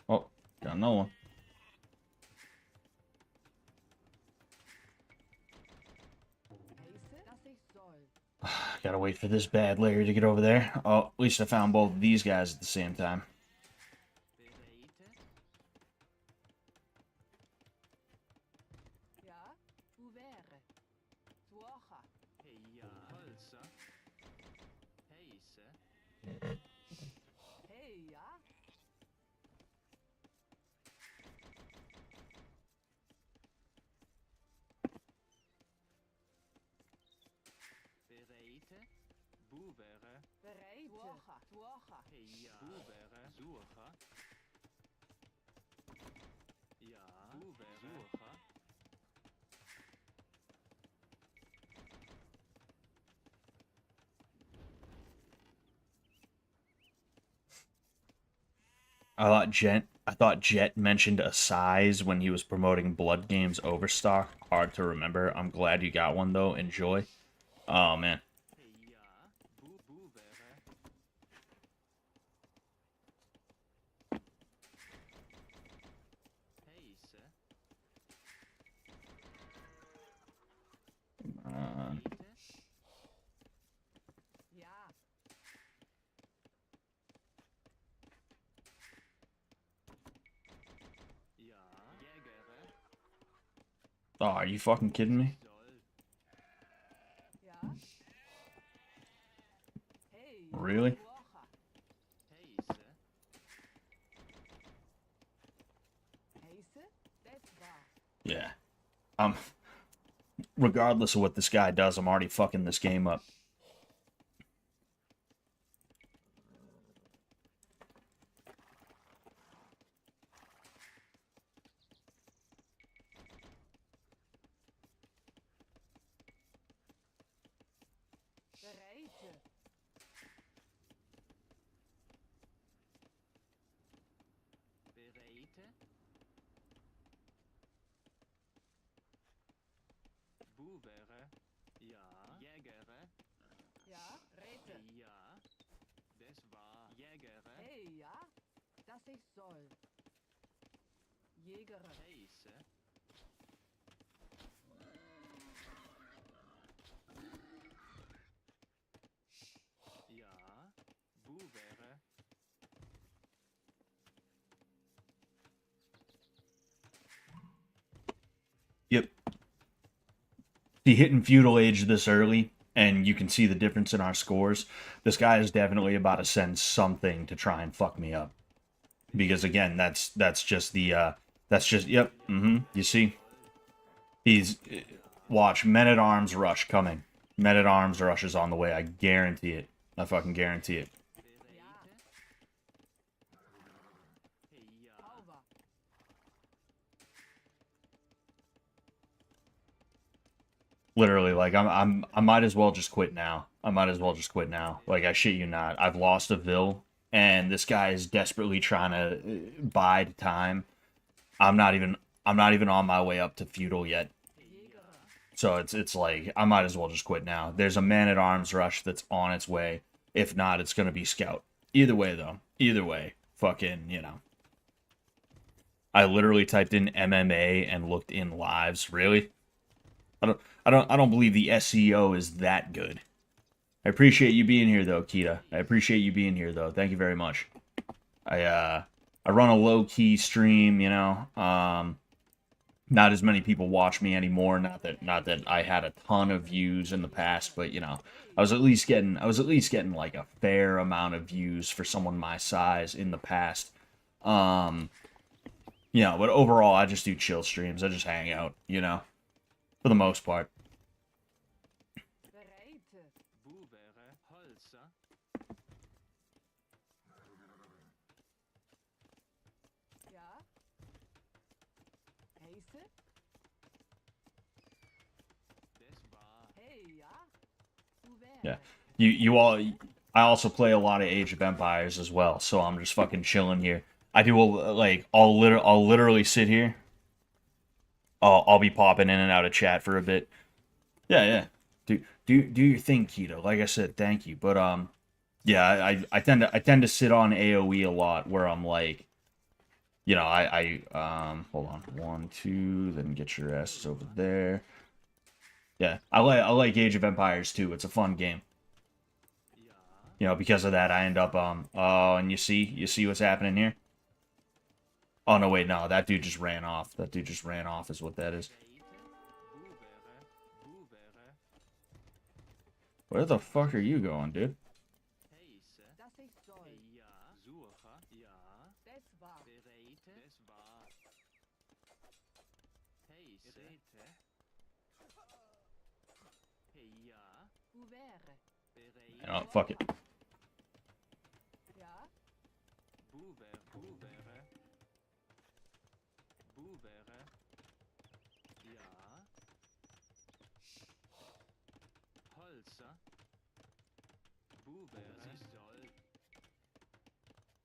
Oh, got another one. Gotta wait for this bad Larry to get over there. Oh, at least I found both of these guys at the same time. I thought Jet mentioned a size when he was promoting Blood Games Overstock. Hard to remember. I'm glad you got one though. Enjoy. Oh man. Uh, oh, are you fucking kidding me? Really? Yeah. Um, regardless of what this guy does, I'm already fucking this game up. Yep. See, hitting feudal age this early, and you can see the difference in our scores. This guy is definitely about to send something to try and fuck me up. Because again, that's just the that's just yep. You see, he's watch Men at Arms rush coming. Men at Arms rush is on the way. I guarantee it. I fucking guarantee it. Literally, like I might as well just quit now. I might as well just quit now. Like I shit you not. I've lost a Vil, and this guy is desperately trying to bide time. I'm not even on my way up to feudal yet. So it's like I might as well just quit now. There's a Man at Arms rush that's on its way. If not, it's gonna be Scout. Either way though. Either way, fucking I literally typed in MMA and looked in lives. Really? I don't believe the SEO is that good. I appreciate you being here though, Kita. I appreciate you being here though. Thank you very much. I run a low key stream, not as many people watch me anymore. Not that I had a ton of views in the past, but I was at least getting like a fair amount of views for someone my size in the past. But overall I just do chill streams. I just hang out, for the most part. Yeah. You all I also play a lot of Age of Empires as well, so I'm just fucking chilling here. I do I'll literally sit here. I'll be popping in and out of chat for a bit. Yeah, yeah. Do your thing, Keto. Like I said, thank you. But yeah, I tend to sit on AoE a lot where I'm like, I hold on. 1, 2, then get your asses over there. Yeah, I like Age of Empires too. It's a fun game. Because of that, I end up oh, and you see what's happening here? Oh no, wait, no, that dude just ran off. That dude just ran off is what that is. Where the fuck are you going, dude? Fuck it.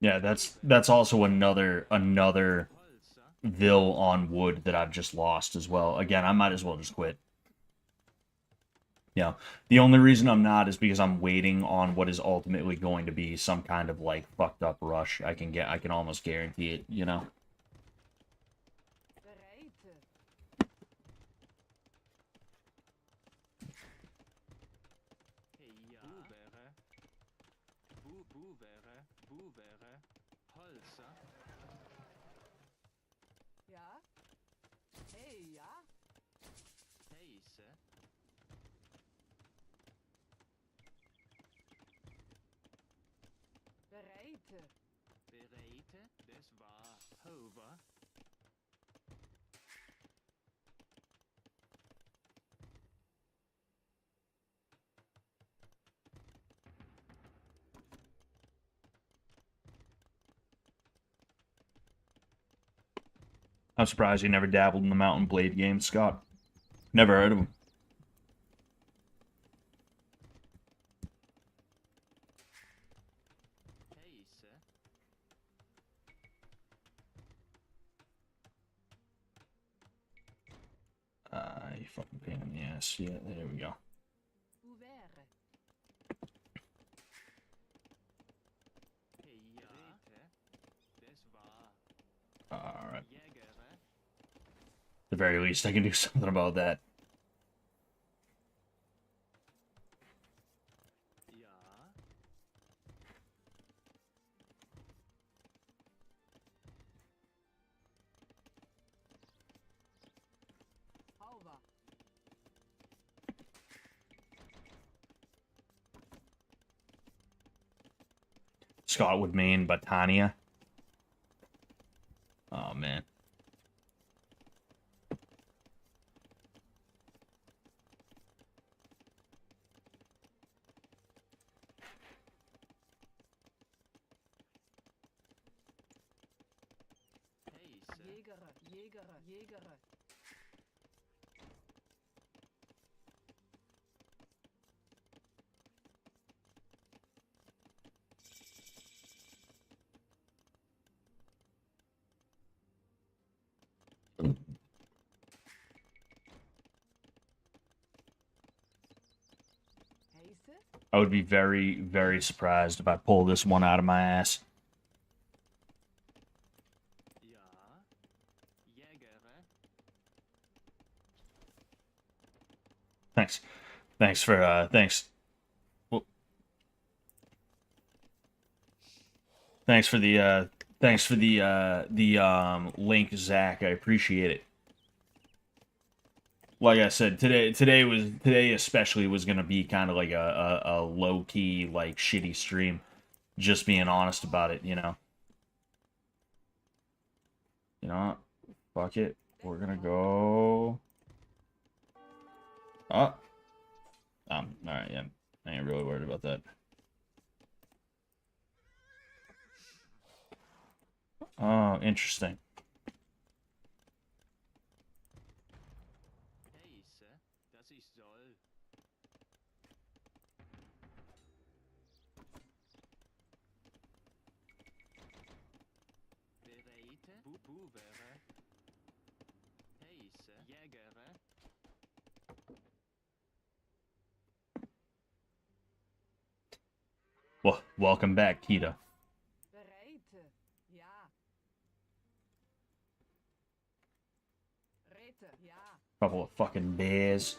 Yeah, that's also another Vil on wood that I've just lost as well. Again, I might as well just quit. Yeah. The only reason I'm not is because I'm waiting on what is ultimately going to be some kind of like fucked up rush. I can almost guarantee it, you know. I'm surprised you never dabbled in the Mountain Blade games, Scott. Never heard of them. You fucking pain in the ass. Yeah, there we go. Alright. At the very least, I can do something about that. Scott would mean Batania. Oh, man. I would be very, very surprised if I pull this one out of my ass. Thanks. Thanks. Well, thanks for the link, Zach. I appreciate it. Like I said, today especially was gonna be kind of like a low key like shitty stream. Just being honest about it, you know. You know, fuck it. We're gonna go. Oh, all right, yeah. I ain't really worried about that. Oh, interesting. Well, welcome back, Kita. Couple of fucking bears.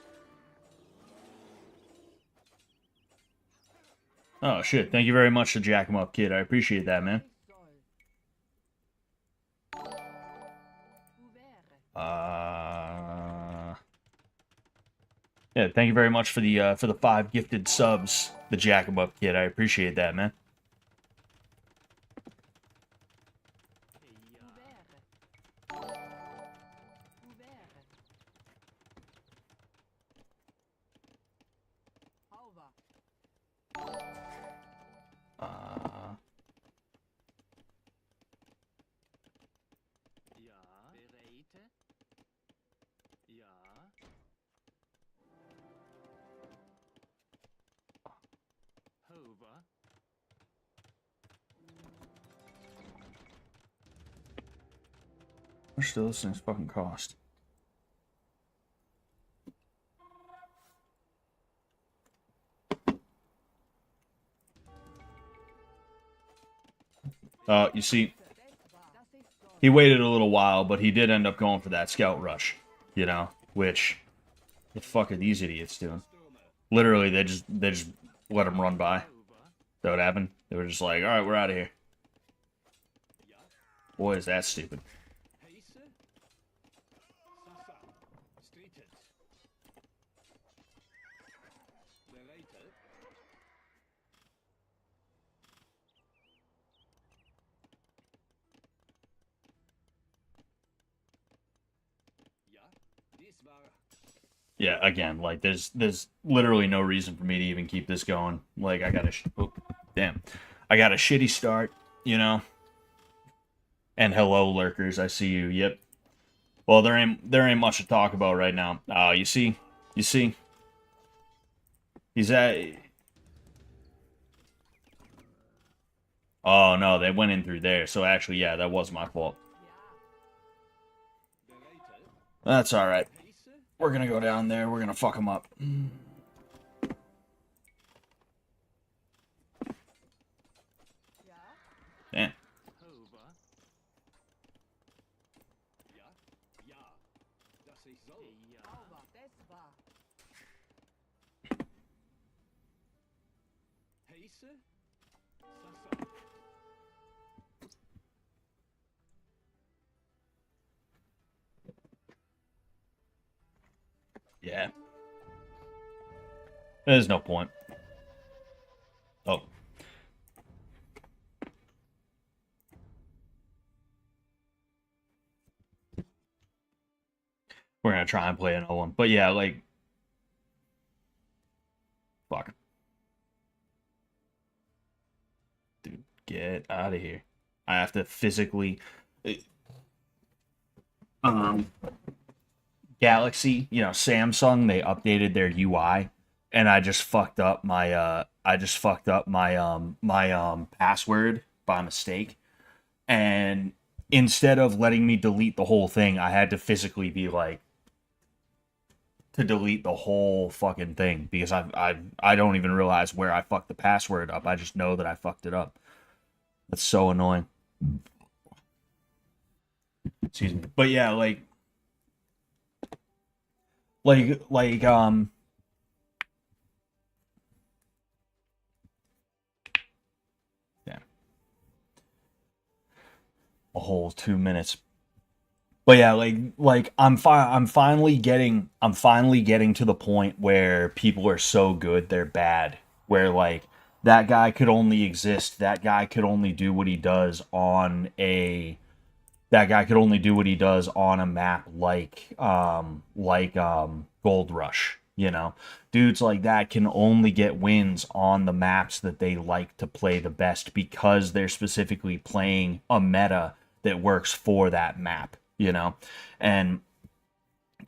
Oh shit! Thank you very much to jack him up, kid. I appreciate that, man. Yeah, thank you very much for the 5 gifted subs, the jack him up, kid. I appreciate that, man. Uh, much does this thing's fucking cost? You see, he waited a little while, but he did end up going for that scout rush, you know, which the fuck are these idiots doing? Literally, they just let him run by. That what happened? They were just like, all right, we're out of here. Boy, is that stupid. Yeah, again, like there's literally no reason for me to even keep this going. Like I got I got a shitty start, you know. And hello, lurkers, I see you. Yep. Well, there ain't much to talk about right now. You see, he's at. Oh no, they went in through there. So actually, yeah, that was my fault. That's all right. We're gonna go down there. We're gonna fuck them up. Damn. Yeah. There's no point. Oh. We're gonna try and play another one. But yeah, like... Fuck. Dude, get out of here. I have to physically... Galaxy, you know, Samsung, they updated their UI, and I just fucked up my password by mistake. And instead of letting me delete the whole thing, I had to physically be like to delete the whole fucking thing because I don't even realize where I fucked the password up. I just know that I fucked it up. That's so annoying. Excuse me. But yeah, like yeah, a whole 2 minutes. But yeah, like I'm finally getting to the point where people are so good they're bad. Where like that guy could only exist, that guy could only do what he does on a map like Gold Rush, you know. Dudes like that can only get wins on the maps that they like to play the best because they're specifically playing a meta that works for that map, you know. And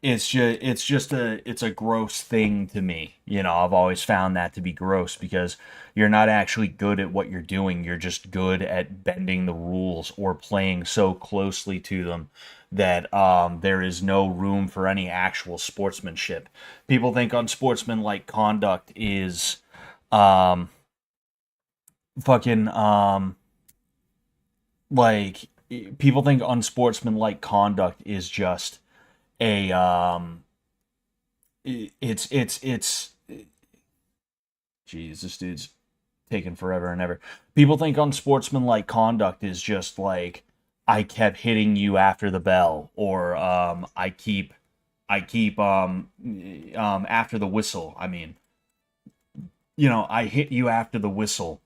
it's a gross thing to me. You know, I've always found that to be gross because you're not actually good at what you're doing. You're just good at bending the rules or playing so closely to them that there is no room for any actual sportsmanship. People think unsportsmanlike conduct is um, fucking like people think unsportsmanlike conduct is just a it's jeez, this dude's taking forever and ever. People think unsportsmanlike conduct is just like I kept hitting you after the bell, or I keep after the whistle. I mean, you know, I hit you after the whistle.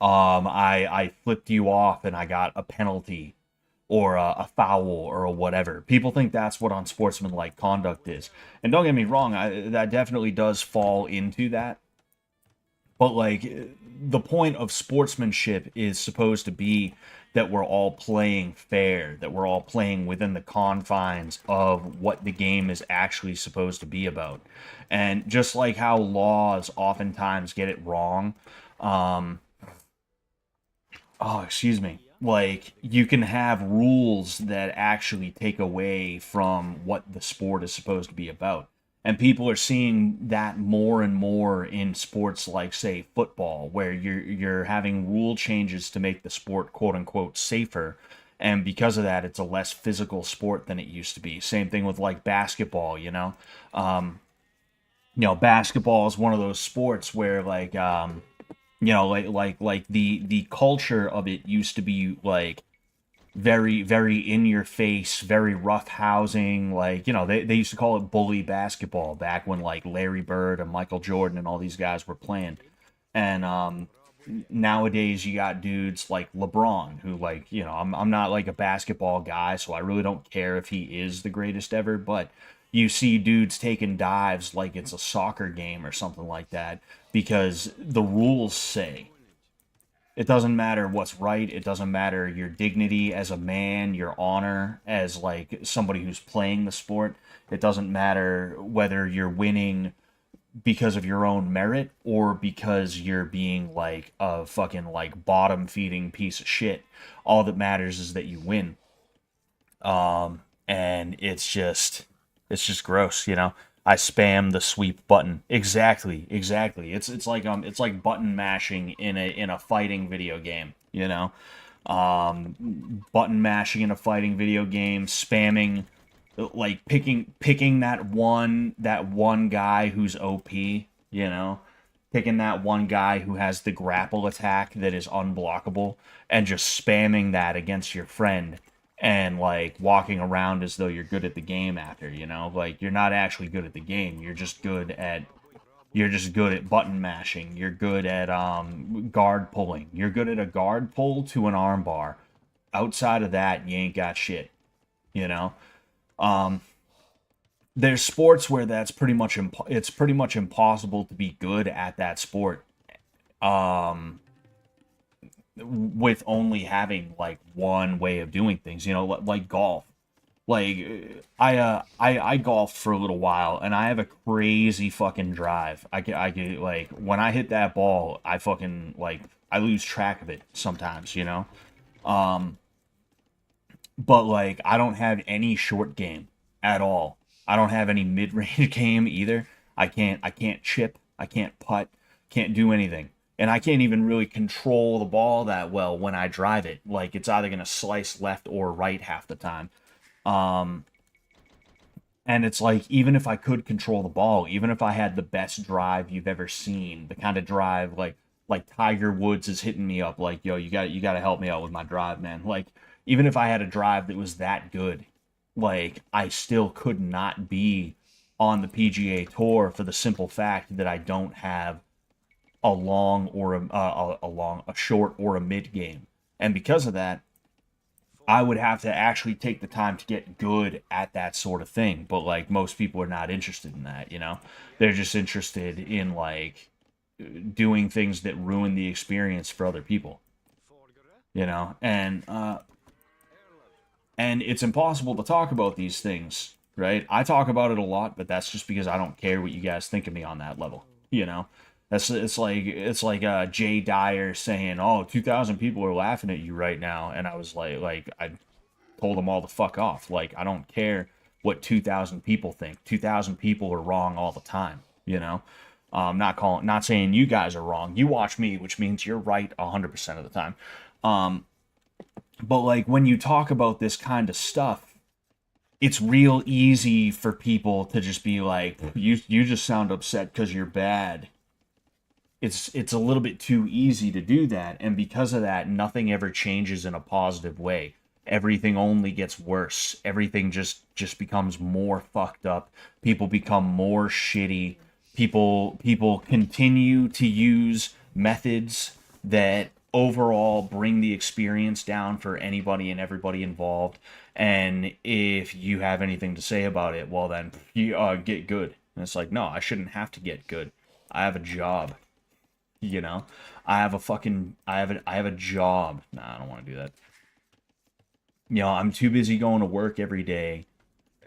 I flipped you off and I got a penalty or a foul or a whatever. People think that's what unsportsmanlike conduct is. And don't get me wrong, that definitely does fall into that. But like the point of sportsmanship is supposed to be that we're all playing fair, that we're all playing within the confines of what the game is actually supposed to be about. And just like how laws oftentimes get it wrong, oh, excuse me. Like, you can have rules that actually take away from what the sport is supposed to be about. And people are seeing that more and more in sports like, say, football, where you're having rule changes to make the sport quote unquote safer. And because of that, it's a less physical sport than it used to be. Same thing with like basketball, you know. Basketball is one of those sports where like the culture of it used to be like very, very in your face, very rough housing. Like, they used to call it bully basketball back when like Larry Bird and Michael Jordan and all these guys were playing. And nowadays you got dudes like LeBron who, like, I'm not like a basketball guy, so I really don't care if he is the greatest ever, but you see dudes taking dives like it's a soccer game or something like that because the rules say it doesn't matter what's right. It doesn't matter your dignity as a man, your honor as like somebody who's playing the sport. It doesn't matter whether you're winning because of your own merit or because you're being like a fucking like bottom feeding piece of shit. All that matters is that you win. And it's just gross, I spam the sweep button. Exactly, exactly. It's like button mashing in a fighting video game, button mashing in a fighting video game, spamming, like picking that one guy who's OP, picking that one guy who has the grapple attack that is unblockable and just spamming that against your friend and like walking around as though you're good at the game after, like you're not actually good at the game. You're just good at button mashing. You're good at guard pulling. You're good at a guard pull to an armbar. Outside of that, you ain't got shit, you know. Um, there's sports where that's it's pretty much impossible to be good at that sport. Um, with only having like one way of doing things, like golf. Like I golfed for a little while and I have a crazy fucking drive. I can like when I hit that ball, I fucking like I lose track of it sometimes. Um but like I don't have any short game at all. I don't have any mid-range game either. I can't chip, I can't putt, can't do anything. And I can't even really control the ball that well when I drive it. Like it's either going to slice left or right half the time. Um and it's like even if I could control the ball, even if I had the best drive you've ever seen, the kind of drive like Tiger Woods is hitting me up like, yo, you got to help me out with my drive, man. Like even if I had a drive that was that good, like I still could not be on the PGA Tour for the simple fact that I don't have a long or a short or a mid game. And because of that, I would have to actually take the time to get good at that sort of thing. But like most people are not interested in that. They're just interested in like doing things that ruin the experience for other people. And it's impossible to talk about these things, right? I talk about it a lot, but that's just because I don't care what you guys think of me on that level. That's it's like Jay Dyer saying, "Oh, 2,000 people are laughing at you right now," and I was like I told them all to fuck off. Like I don't care what 2,000 people think. 2,000 people are wrong all the time. Not saying you guys are wrong. You watch me, which means you're right 100% of the time. Um, but like when you talk about this kind of stuff, it's real easy for people to just be like, you just sound upset because you're bad. It's a little bit too easy to do that, and because of that nothing ever changes in a positive way. Everything only gets worse. Everything just becomes more fucked up. People become more shitty. People continue to use methods that overall bring the experience down for anybody and everybody involved. And if you have anything to say about it, well then you get good. And it's like, no, I shouldn't have to get good. I have a job. you know I have a job. Nah, I don't want to do that. I'm too busy going to work every day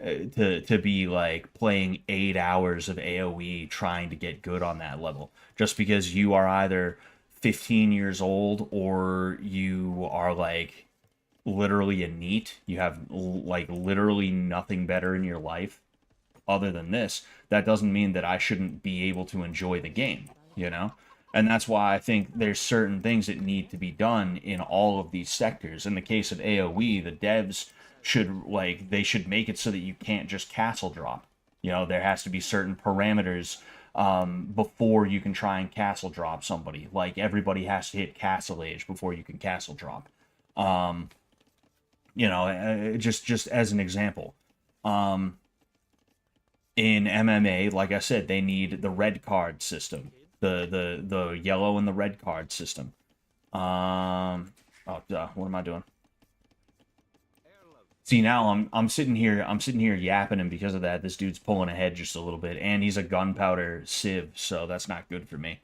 to be like playing 8 hours of AoE trying to get good on that level, just because you are either 15 years old, or you are like literally a NEET, you have like literally nothing better in your life other than this, that doesn't mean that I shouldn't be able to enjoy the game, you know? And that's why I think there's certain things that need to be done in all of these sectors. In the case of AoE, the devs should like they should make it so that you can't just castle drop. You know, there has to be certain parameters before you can try and castle drop somebody. Like everybody has to hit castle age before you can castle drop. You know, just as an example. In MMA, like I said, they need the red card system, the yellow and the red card system. Oh, duh, what am I doing? See, now I'm sitting here yapping, and because of that, this dude's pulling ahead just a little bit, and he's a gunpowder civ, so that's not good for me.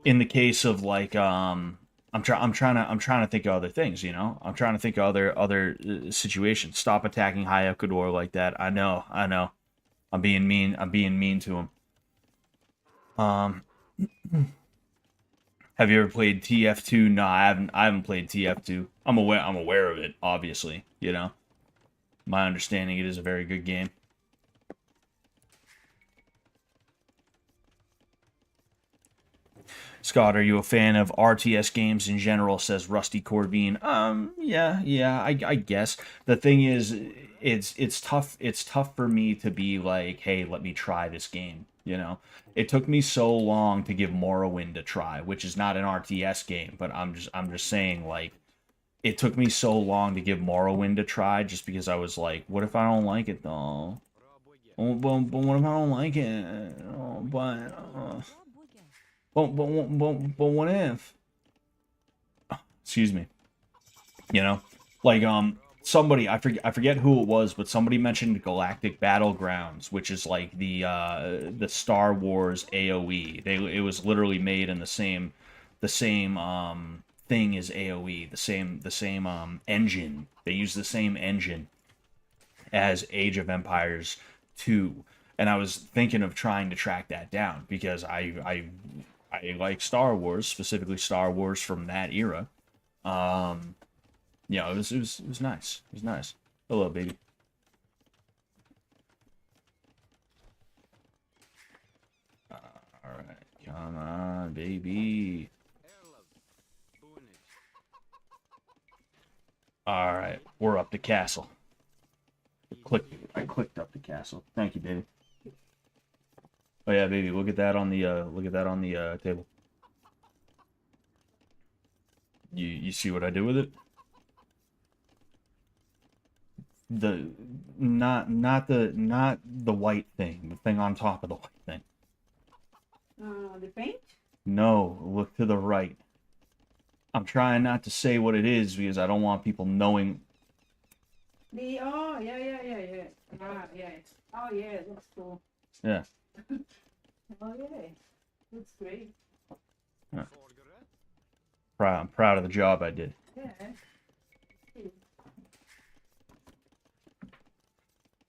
In the case of like I'm trying to think of other things, you know. I'm trying to think of other situations. Stop attacking High Ecuador like that. I know. I'm being mean. I'm being mean to him. Um, have you ever played TF2? No, I haven't. I haven't played TF2. I'm aware. I'm aware of it. Obviously, you know. My understanding, it is a very good game. Scott, are you a fan of RTS games in general? Says Rusty Corbin. Yeah, I guess. The thing is, it's tough. It's tough for me to be like, hey, let me try this game. You know, it took me so long to give Morrowind a try, which is not an RTS game, but I'm just saying like, it took me so long to give Morrowind a try, just because I was like, what if I don't like it though? Oh, but what if I don't like it? Oh, but what if? Excuse me. You know, like somebody I forget who it was, but somebody mentioned Galactic Battlegrounds, which is like the Star Wars AOE. It was literally made in the same thing as AOE, the same engine. They use the same engine as Age of Empires 2. And I was thinking of trying to track that down because I like Star Wars, specifically Star Wars from that era. Um, you know, it was nice. It was nice. Hello, baby. All right, come on, baby. All right, we're up to castle. I clicked up the castle. Thank you, baby. Oh yeah, baby. Look at that on the table. You see what I do with it? The not the white thing, the thing on top of the white thing. The paint? No, look to the right. I'm trying not to say what it is because I don't want people knowing. Oh yeah. Yeah. Oh yeah, looks cool. Yeah. Oh yeah, looks great. Yeah. I'm proud of the job I did. Yeah.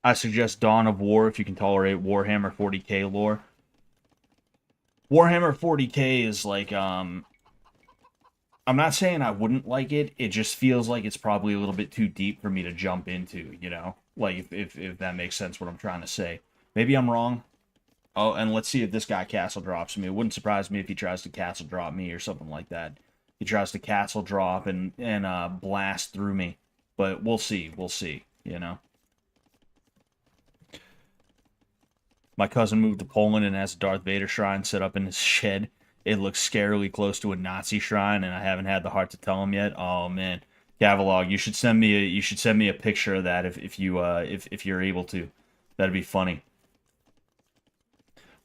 I suggest Dawn of War if you can tolerate Warhammer 40k lore. Warhammer 40k is like I'm not saying I wouldn't like it. It just feels like it's probably a little bit too deep for me to jump into, you know? Like if that makes sense what I'm trying to say. Maybe I'm wrong. Oh, and let's see if this guy castle drops me. It wouldn't surprise me if he tries to castle drop me or something like that. He tries to castle drop and blast through me. But we'll see. We'll see, you know? My cousin moved to Poland and has a Darth Vader shrine set up in his shed. It looks scarily close to a Nazi shrine, and I haven't had the heart to tell him yet. Oh man, Gavalog, you should send me a picture of that if you're able to. That'd be funny.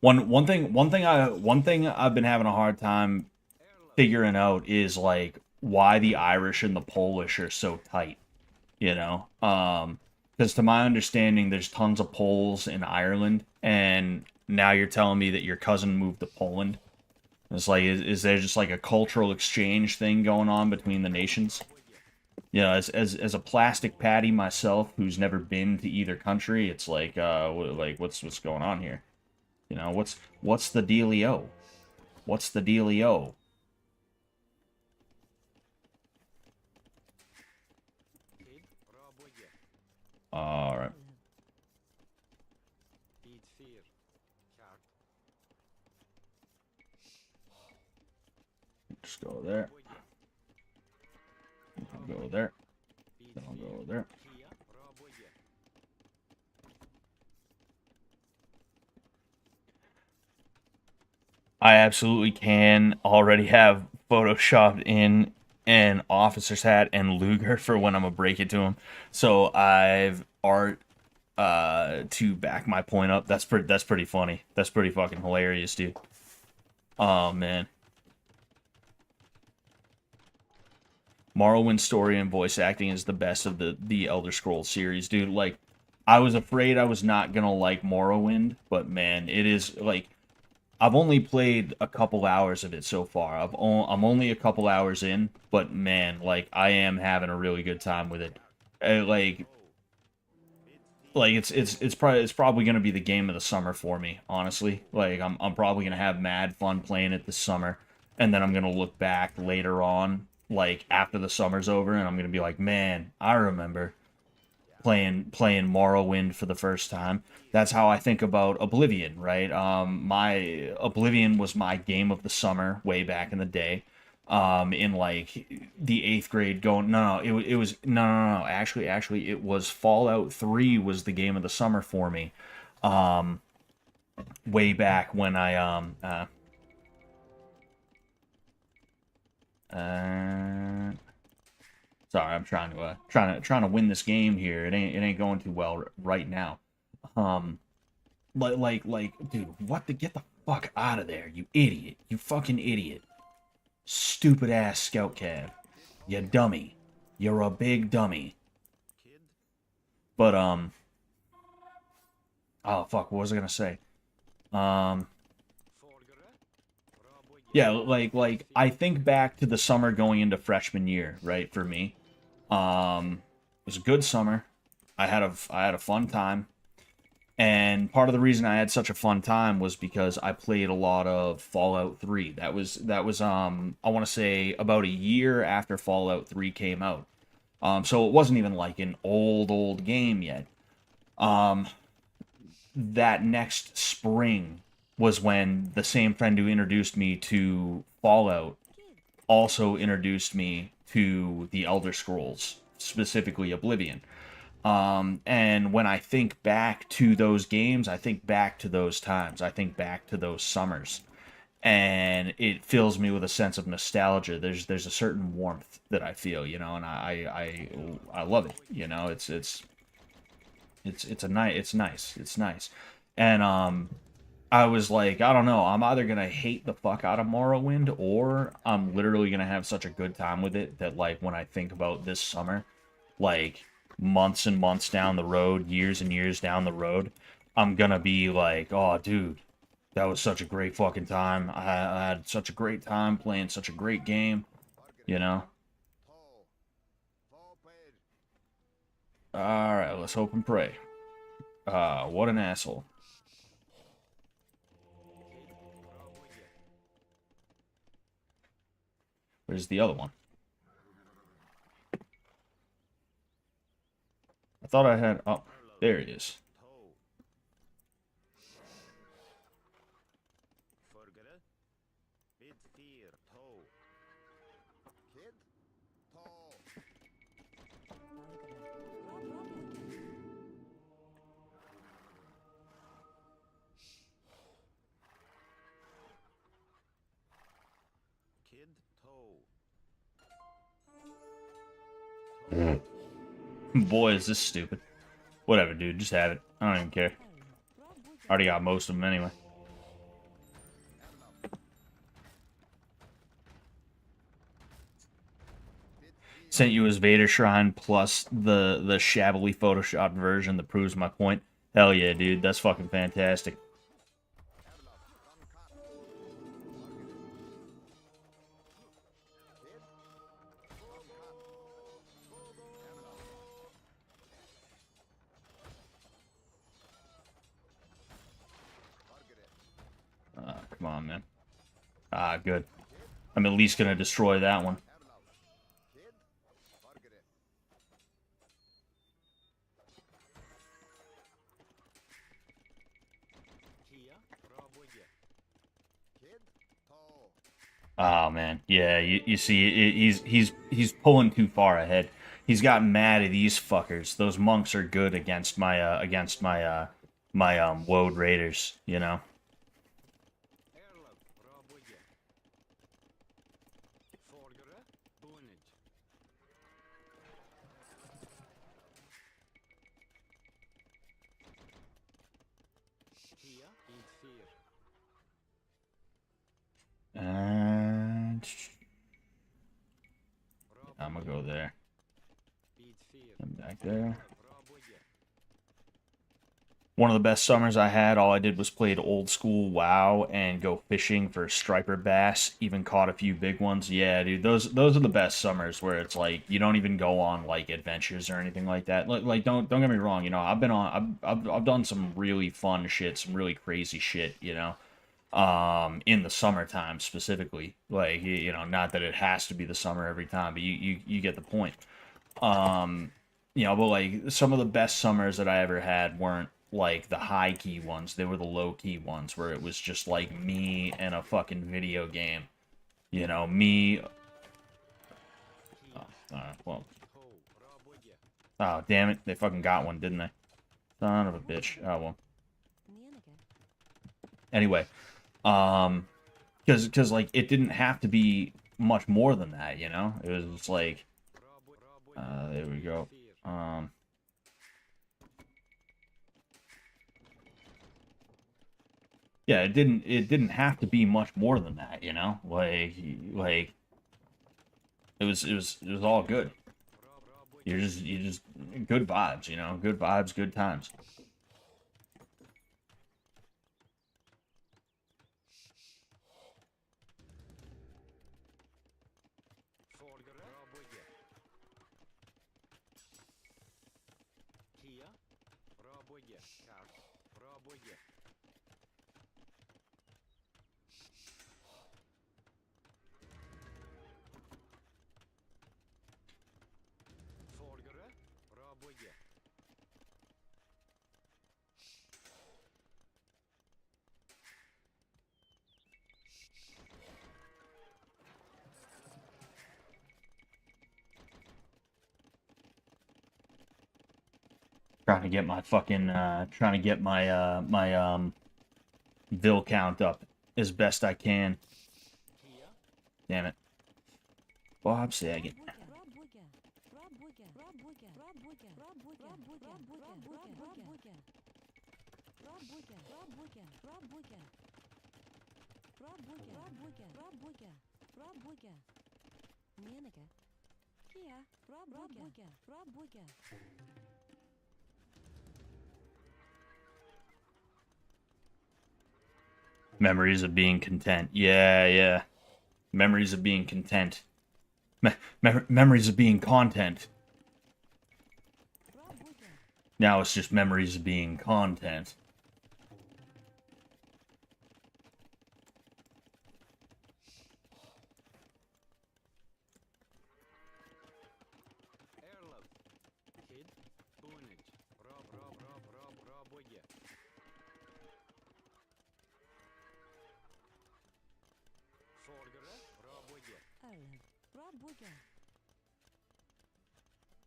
One thing I've been having a hard time figuring out is like why the Irish and the Polish are so tight. You know, because to my understanding, there's tons of Poles in Ireland, and now you're telling me that your cousin moved to Poland. It's like, is there just like a cultural exchange thing going on between the nations? You know, as a plastic patty myself, who's never been to either country, it's like, what's going on here? You know, what's the dealio? What's the dealio? All right. Just go there. I'll go there. Then I'll go there. I absolutely can already have photoshopped in an officer's hat and Luger for when I'm gonna break it to him. So I've art to back my point up. That's pretty funny. That's pretty fucking hilarious, dude. Oh man. Morrowind's story and voice acting is the best of the Elder Scrolls series, dude. Like, I was afraid I was not gonna like Morrowind, but man, it is like I've only played a couple hours of it so far. I'm only a couple hours in, but man, like I am having a really good time with it. Like it's probably gonna be the game of the summer for me, honestly. Like I'm probably gonna have mad fun playing it this summer, and then I'm gonna look back later on, like after the summer's over, and I'm gonna be like, man, I remember playing Morrowind for the first time. That's how I think about Oblivion, right? My Oblivion was my game of the summer way back in the day. In like the eighth grade, going it was no. Actually, it was Fallout 3 was the game of the summer for me. Way back when I sorry, I'm trying to win this game here. It ain't going too well right now. Um, dude, what the get the fuck out of there, you idiot! You fucking idiot! Stupid ass scout cab, you dummy! You're a big dummy. But oh fuck, what was I gonna say? Um, yeah, like I think back to the summer going into freshman year, right? For me, it was a good summer. I had a fun time. And part of the reason I had such a fun time was because I played a lot of Fallout 3. That was I want to say about a year after Fallout 3 came out. So it wasn't even like an old game yet. Um, that next spring was when the same friend who introduced me to Fallout also introduced me to the Elder Scrolls, specifically Oblivion. And when I think back to those games, I think back to those times. I think back to those summers. And it fills me with a sense of nostalgia. There's a certain warmth that I feel, and I love it. It's nice. And I was like, I don't know, I'm either gonna hate the fuck out of Morrowind, or I'm literally gonna have such a good time with it that, like, when I think about this summer, like months and months down the road, years and years down the road, I'm gonna be like, oh, dude, that was such a great fucking time. I had such a great time playing such a great game, you know? Alright, let's hope and pray. What an asshole. Where's the other one? I thought I had... Oh, there he is. Boy, is this stupid. Whatever, dude. Just have it. I don't even care. Already got most of them anyway. Sent you his Vader Shrine plus the shabbily photoshopped version that proves my point. Hell yeah, dude. That's fucking fantastic. on, man. Ah, good. I'm at least gonna destroy that one. Oh man, yeah. You see, he's pulling too far ahead. He's got mad at these fuckers. Those monks are good against my woad raiders. You know. And I'm gonna go there. And back there. One of the best summers I had, all I did was played old school WoW and go fishing for striper bass. Even caught a few big ones. Yeah, dude, those are the best summers where it's like you don't even go on like adventures or anything like that. Like don't get me wrong, you know, I've done some really fun shit, some really crazy shit, you know. In the summertime specifically, like you know, not that it has to be the summer every time, but you get the point. You know, but like some of the best summers that I ever had weren't like the high key ones, they were the low key ones where it was just like me and a fucking video game, you know, me. Well, oh damn it, they fucking got one, didn't they? Son of a bitch. Oh well. Anyway, because like it didn't have to be much more than that, you know. It was just like, there we go. Yeah, it didn't have to be much more than that, you know. Like it was all good. You just good vibes, you know, good vibes, good times. Trying to get my fucking trying to get my Vil count up as best I can. Damn it. Bob Saget. Memories of being content. Yeah, yeah. Memories of being content. Memories of being content. Now it's just memories of being content.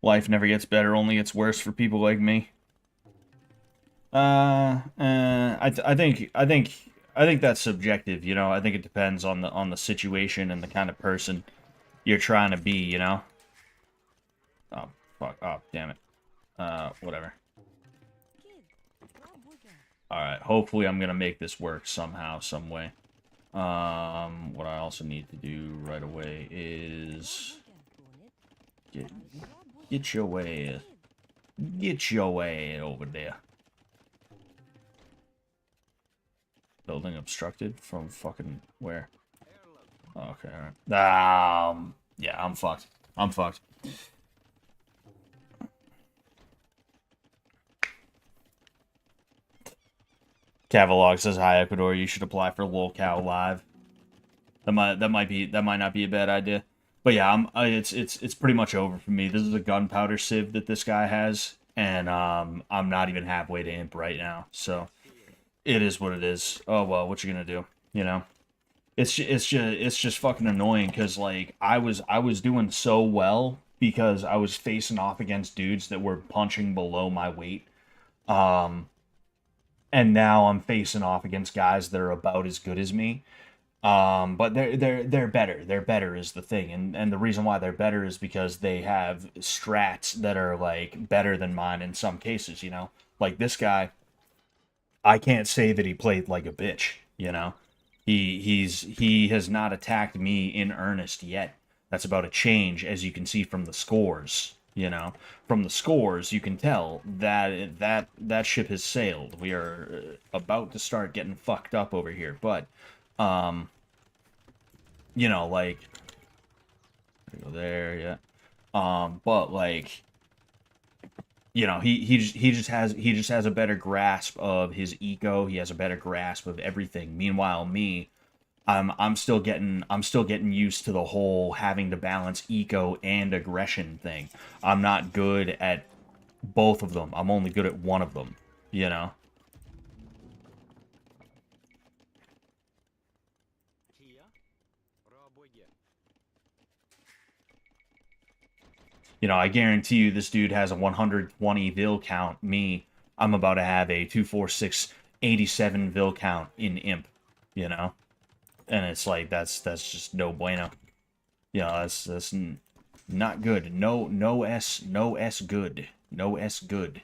Life never gets better, only gets worse for people like me. I think that's subjective, you know. I think it depends on the situation and the kind of person you're trying to be, you know. Oh fuck! Oh damn it. Whatever. All right. Hopefully, I'm gonna make this work somehow, some way. What I also need to do right away is get your way over there. Building obstructed from fucking where? Oh, okay, alright. Yeah, I'm fucked. I'm fucked. Cavalog says hi, Ecuador. You should apply for LolCow Live. That might not be a bad idea. But yeah, it's pretty much over for me. This is a gunpowder sieve that this guy has, and I'm not even halfway to imp right now. So it is what it is. Oh well, what you gonna do? You know, it's just fucking annoying because like I was doing so well because I was facing off against dudes that were punching below my weight. Um, and now I'm facing off against guys that are about as good as me. But they're better. They're better is the thing, and the reason why they're better is because they have strats that are like better than mine in some cases. You know, like this guy, I can't say that he played like a bitch. You know, he has not attacked me in earnest yet. That's about to change, as you can see from the scores. You know, from the scores, you can tell that that ship has sailed. We are about to start getting fucked up over here, but you know, like go there, yeah. But like, you know, he just has a better grasp of his eco. He has a better grasp of everything. Meanwhile, me, I'm still getting used to the whole having to balance eco and aggression thing. I'm not good at both of them. I'm only good at one of them, you know. You know, I guarantee you this dude has a 120 vil count. Me, I'm about to have a 246 87 vil count in imp, you know? And it's like that's just no bueno. You know, that's not good. No S good. No S good.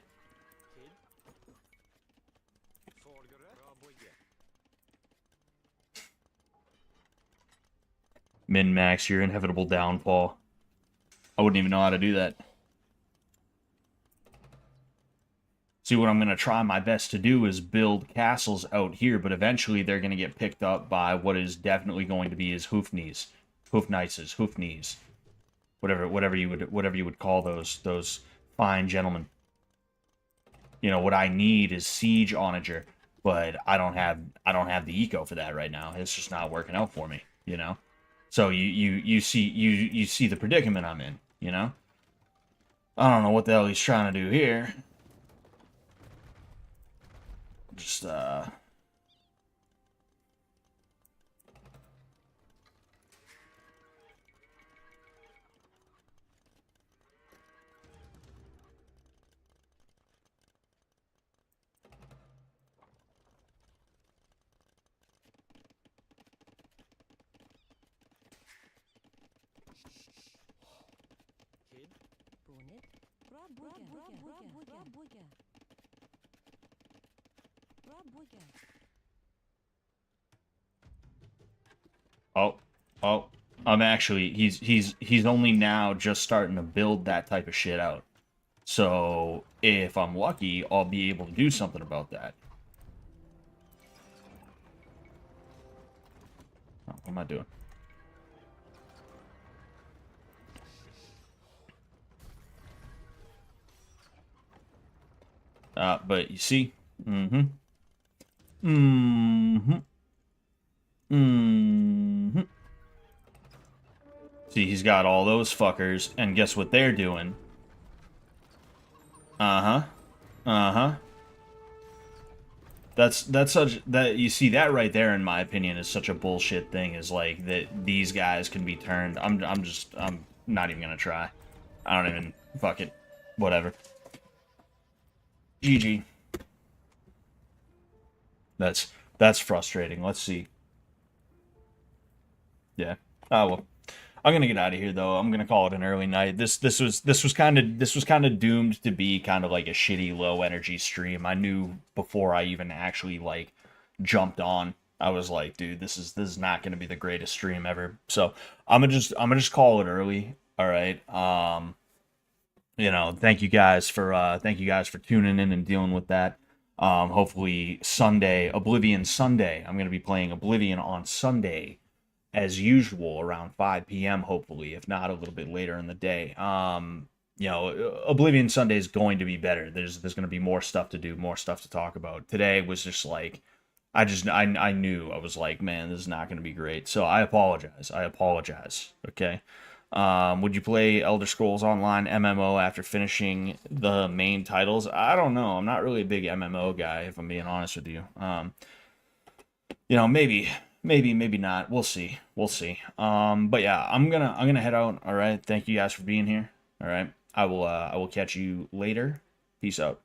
Min-max your inevitable downfall. I wouldn't even know how to do that. See, what I'm going to try my best to do is build castles out here, but eventually they're going to get picked up by what is definitely going to be his hoofknees. Hoofknights, hoofknees. Whatever you would call those fine gentlemen. You know, what I need is siege onager, but I don't have the eco for that right now. It's just not working out for me, you know? So you see the predicament I'm in, you know? I don't know what the hell he's trying to do here. Just oh, oh, I'm actually he's only now just starting to build that type of shit out. So if I'm lucky, I'll be able to do something about that. Oh, what am I doing? But you see, mm-hmm. See, he's got all those fuckers, and guess what they're doing? Uh-huh. Uh-huh. That's such that you see that right there, in my opinion, is such a bullshit thing, is like that these guys can be turned. I'm not even gonna try. I don't even fuck it. Whatever. GG. That's frustrating. Let's see. Yeah. Oh well. I'm gonna get out of here though. I'm gonna call it an early night. This was kind of doomed to be kind of like a shitty low energy stream. I knew before I even actually like jumped on. I was like, dude, this is not gonna be the greatest stream ever. So I'm gonna just call it early. All right. You know, thank you guys for tuning in and dealing with that. Hopefully Sunday, Oblivion Sunday. I'm gonna be playing Oblivion on Sunday, as usual, around 5 p.m. hopefully, if not a little bit later in the day. You know, Oblivion Sunday is going to be better. There's going to be more stuff to do, more stuff to talk about. Today was just like I knew. I was like, man, this is not going to be great. So I apologize. I apologize. Okay. Would you play Elder Scrolls Online MMO after finishing the main titles? I don't know. I'm not really a big MMO guy, if I'm being honest with you. Maybe not. We'll see. We'll see. But yeah, I'm gonna head out. All right. Thank you guys for being here. All right. I will catch you later. Peace out.